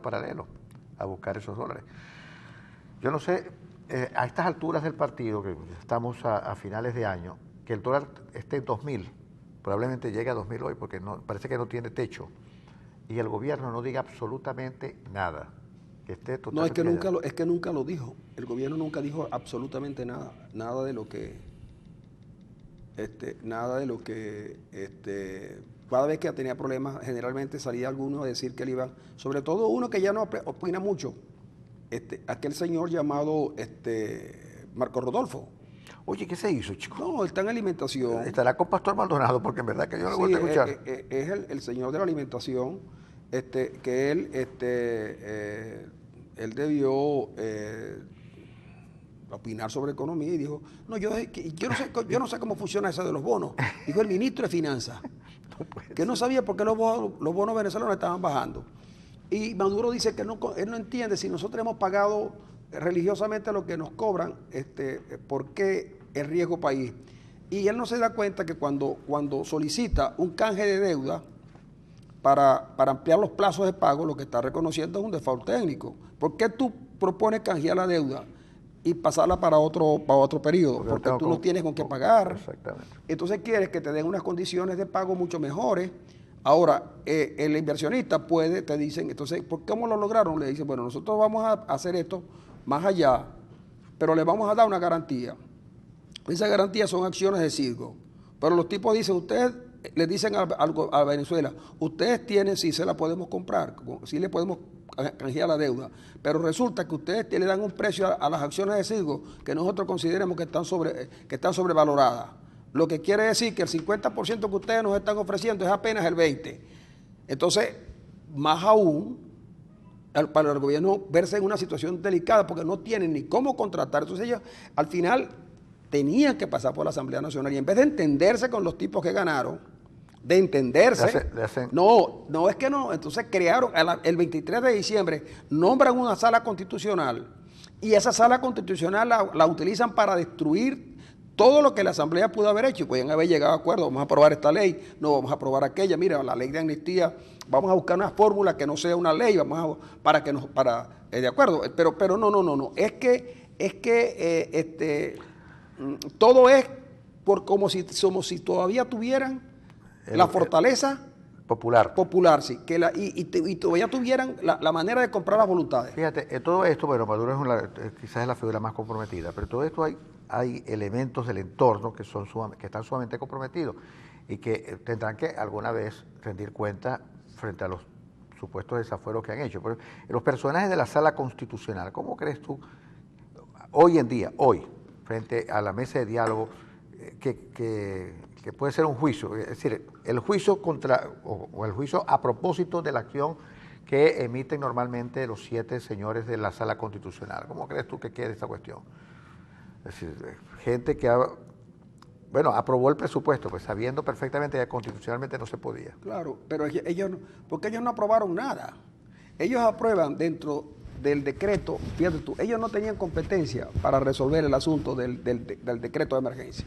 [SPEAKER 3] paralelo a buscar esos dólares. Yo no sé, a estas alturas del partido, que estamos a finales de año, que el dólar esté en 2.000, probablemente llegue a 2.000 hoy porque no, parece que no tiene techo, y el gobierno no diga absolutamente nada, que esté
[SPEAKER 1] No, es
[SPEAKER 3] totalmente callado.
[SPEAKER 1] es que nunca lo dijo. El gobierno nunca dijo absolutamente nada, nada de lo que, cada vez que tenía problemas, generalmente salía alguno a decir que él iba, sobre todo uno que ya no opina mucho, aquel señor llamado Marco Rodolfo.
[SPEAKER 3] Oye, ¿qué se hizo, chico?
[SPEAKER 1] No, él está en alimentación.
[SPEAKER 3] Estará con Pastor Maldonado, porque en verdad que yo no lo
[SPEAKER 1] Sí,
[SPEAKER 3] voy a escuchar.
[SPEAKER 1] es el señor de la alimentación, que él debió opinar sobre economía y dijo, no, yo no sé cómo funciona eso de los bonos. Dijo el ministro de Finanzas, que no sabía por qué los bonos venezolanos estaban bajando. Y Maduro dice que él no entiende si nosotros hemos pagado religiosamente lo que nos cobran, ¿por qué el riesgo país? Y él no se da cuenta que cuando solicita un canje de deuda para ampliar los plazos de pago, lo que está reconociendo es un default técnico. ¿Por qué tú propones canjear la deuda y pasarla para otro periodo? Porque tú no tienes con qué pagar.
[SPEAKER 3] Exactamente.
[SPEAKER 1] Entonces quieres que te den unas condiciones de pago mucho mejores. Ahora, el inversionista te dicen, entonces, ¿cómo lo lograron? Le dicen, bueno, nosotros vamos a hacer esto más allá, pero le vamos a dar una garantía. Esa garantía son acciones de Citgo. Pero los tipos dicen, ustedes le dicen a Venezuela, ustedes tienen, sí se la podemos comprar, sí le podemos canjear la deuda, pero resulta que ustedes le dan un precio a las acciones de Citgo que nosotros consideramos que están sobrevaloradas. Lo que quiere decir que el 50% que ustedes nos están ofreciendo es apenas el 20%. Entonces, más aún, para el gobierno verse en una situación delicada porque no tienen ni cómo contratar. Entonces ellos al final tenían que pasar por la Asamblea Nacional y en vez de entenderse con los tipos que ganaron, de entenderse, no es que no, entonces crearon, el 23 de diciembre, nombran una sala constitucional y esa sala constitucional la utilizan para destruir todo lo que la Asamblea pudo haber hecho. Podían haber llegado a acuerdo, vamos a aprobar esta ley, no vamos a aprobar aquella, mira, la ley de amnistía, vamos a buscar una fórmula que no sea una ley, de acuerdo, pero no, es que todo es como si todavía tuvieran la fortaleza popular, sí, y todavía tuvieran la manera de comprar las voluntades.
[SPEAKER 3] Fíjate, todo esto, bueno, Maduro quizás es la figura más comprometida, pero todo esto hay elementos del entorno que están sumamente comprometidos y que tendrán que alguna vez rendir cuenta frente a los supuestos desafueros que han hecho. Pero los personajes de la sala constitucional, ¿cómo crees tú hoy en día, frente a la mesa de diálogo, que puede ser un juicio, es decir, el juicio o el juicio a propósito de la acción que emiten normalmente los 7 señores de la sala constitucional? ¿Cómo crees tú que quede esta cuestión? Es decir, gente que aprobó el presupuesto, pues sabiendo perfectamente que constitucionalmente no se podía.
[SPEAKER 1] Claro, pero porque ellos no aprobaron nada. Ellos aprueban dentro del decreto, fíjate tú, ellos no tenían competencia para resolver el asunto del decreto de emergencia.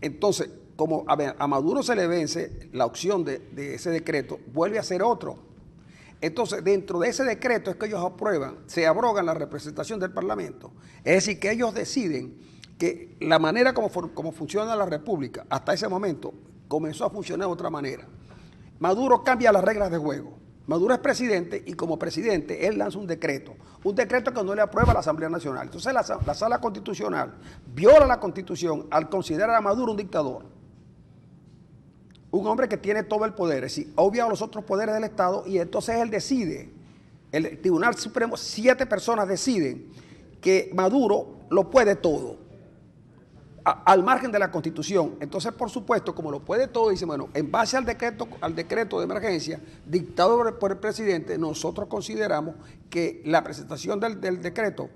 [SPEAKER 1] Entonces, como a Maduro se le vence la opción de ese decreto, vuelve a ser otro. Entonces, dentro de ese decreto es que ellos aprueban, se abrogan la representación del Parlamento. Es decir, que ellos deciden que la manera como funciona la República, hasta ese momento, comenzó a funcionar de otra manera. Maduro cambia las reglas de juego. Maduro es presidente y como presidente él lanza un decreto que no le aprueba la Asamblea Nacional. Entonces la Sala Constitucional viola la Constitución al considerar a Maduro un dictador. Un hombre que tiene todo el poder, es decir, obvia los otros poderes del Estado y entonces él decide, el Tribunal Supremo, 7 personas deciden que Maduro lo puede todo, al margen de la Constitución. Entonces, por supuesto, como lo puede todo, dice, bueno, en base al decreto de emergencia dictado por el presidente, nosotros consideramos que la presentación del decreto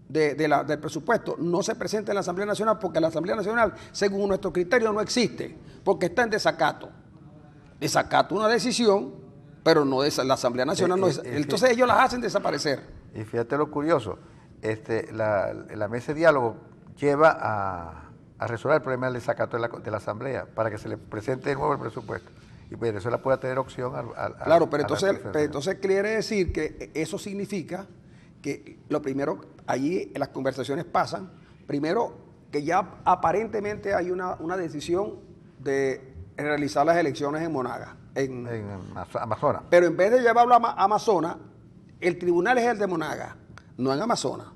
[SPEAKER 1] del presupuesto no se presenta en la Asamblea Nacional porque la Asamblea Nacional, según nuestro criterio, no existe, porque está en desacato. Desacato una decisión, pero no es la Asamblea Nacional. Entonces ellos las hacen desaparecer.
[SPEAKER 3] Y fíjate lo curioso, la mesa de diálogo lleva a resolver el problema del desacato de la Asamblea para que se le presente de nuevo el presupuesto. Y Venezuela pueda tener opción
[SPEAKER 1] Claro, pero entonces quiere decir que eso significa que lo primero, allí las conversaciones pasan, primero que ya aparentemente hay una decisión de realizar las elecciones en Monagas,
[SPEAKER 3] en Amazonas.
[SPEAKER 1] pero en vez de llevarlo a Amazonas, el tribunal es el de Monagas, no en Amazonas.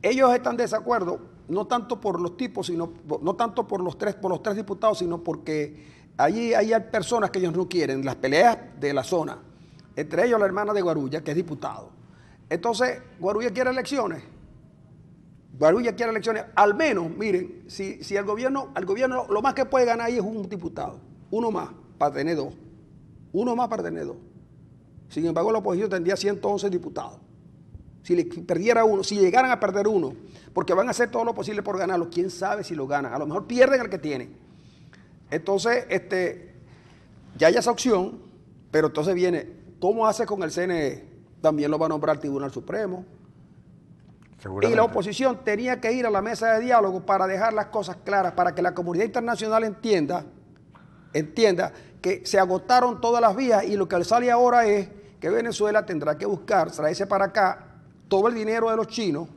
[SPEAKER 1] Ellos están de desacuerdo, no tanto por los tipos, no tanto por los tres diputados, sino porque allí hay personas que ellos no quieren, las peleas de la zona, entre ellos la hermana de Guarulla, que es diputado. Entonces, Guarulla quiere elecciones. Al menos, miren, si el gobierno lo más que puede ganar ahí es un diputado, uno más para tener dos. Sin embargo, la oposición tendría 111 diputados. Si le perdiera uno, si llegaran a perder uno, porque van a hacer todo lo posible por ganarlo, quién sabe si lo ganan, a lo mejor pierden al que tienen. Entonces, ya hay esa opción, pero entonces viene, ¿cómo hace con el CNE? También lo va a nombrar el Tribunal Supremo. Y la oposición tenía que ir a la mesa de diálogo para dejar las cosas claras, para que la comunidad internacional entienda que se agotaron todas las vías y lo que sale ahora es que Venezuela tendrá que buscar, traerse para acá todo el dinero de los chinos,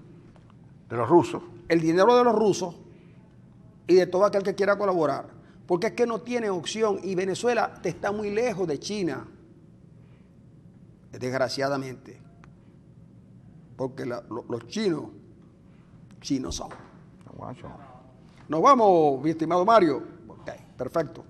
[SPEAKER 3] de los rusos,
[SPEAKER 1] el dinero de los rusos y de todo aquel que quiera colaborar, porque es que no tiene opción y Venezuela está muy lejos de China, desgraciadamente, porque los chinos son. Nos vamos, mi estimado Mario. Ok, perfecto.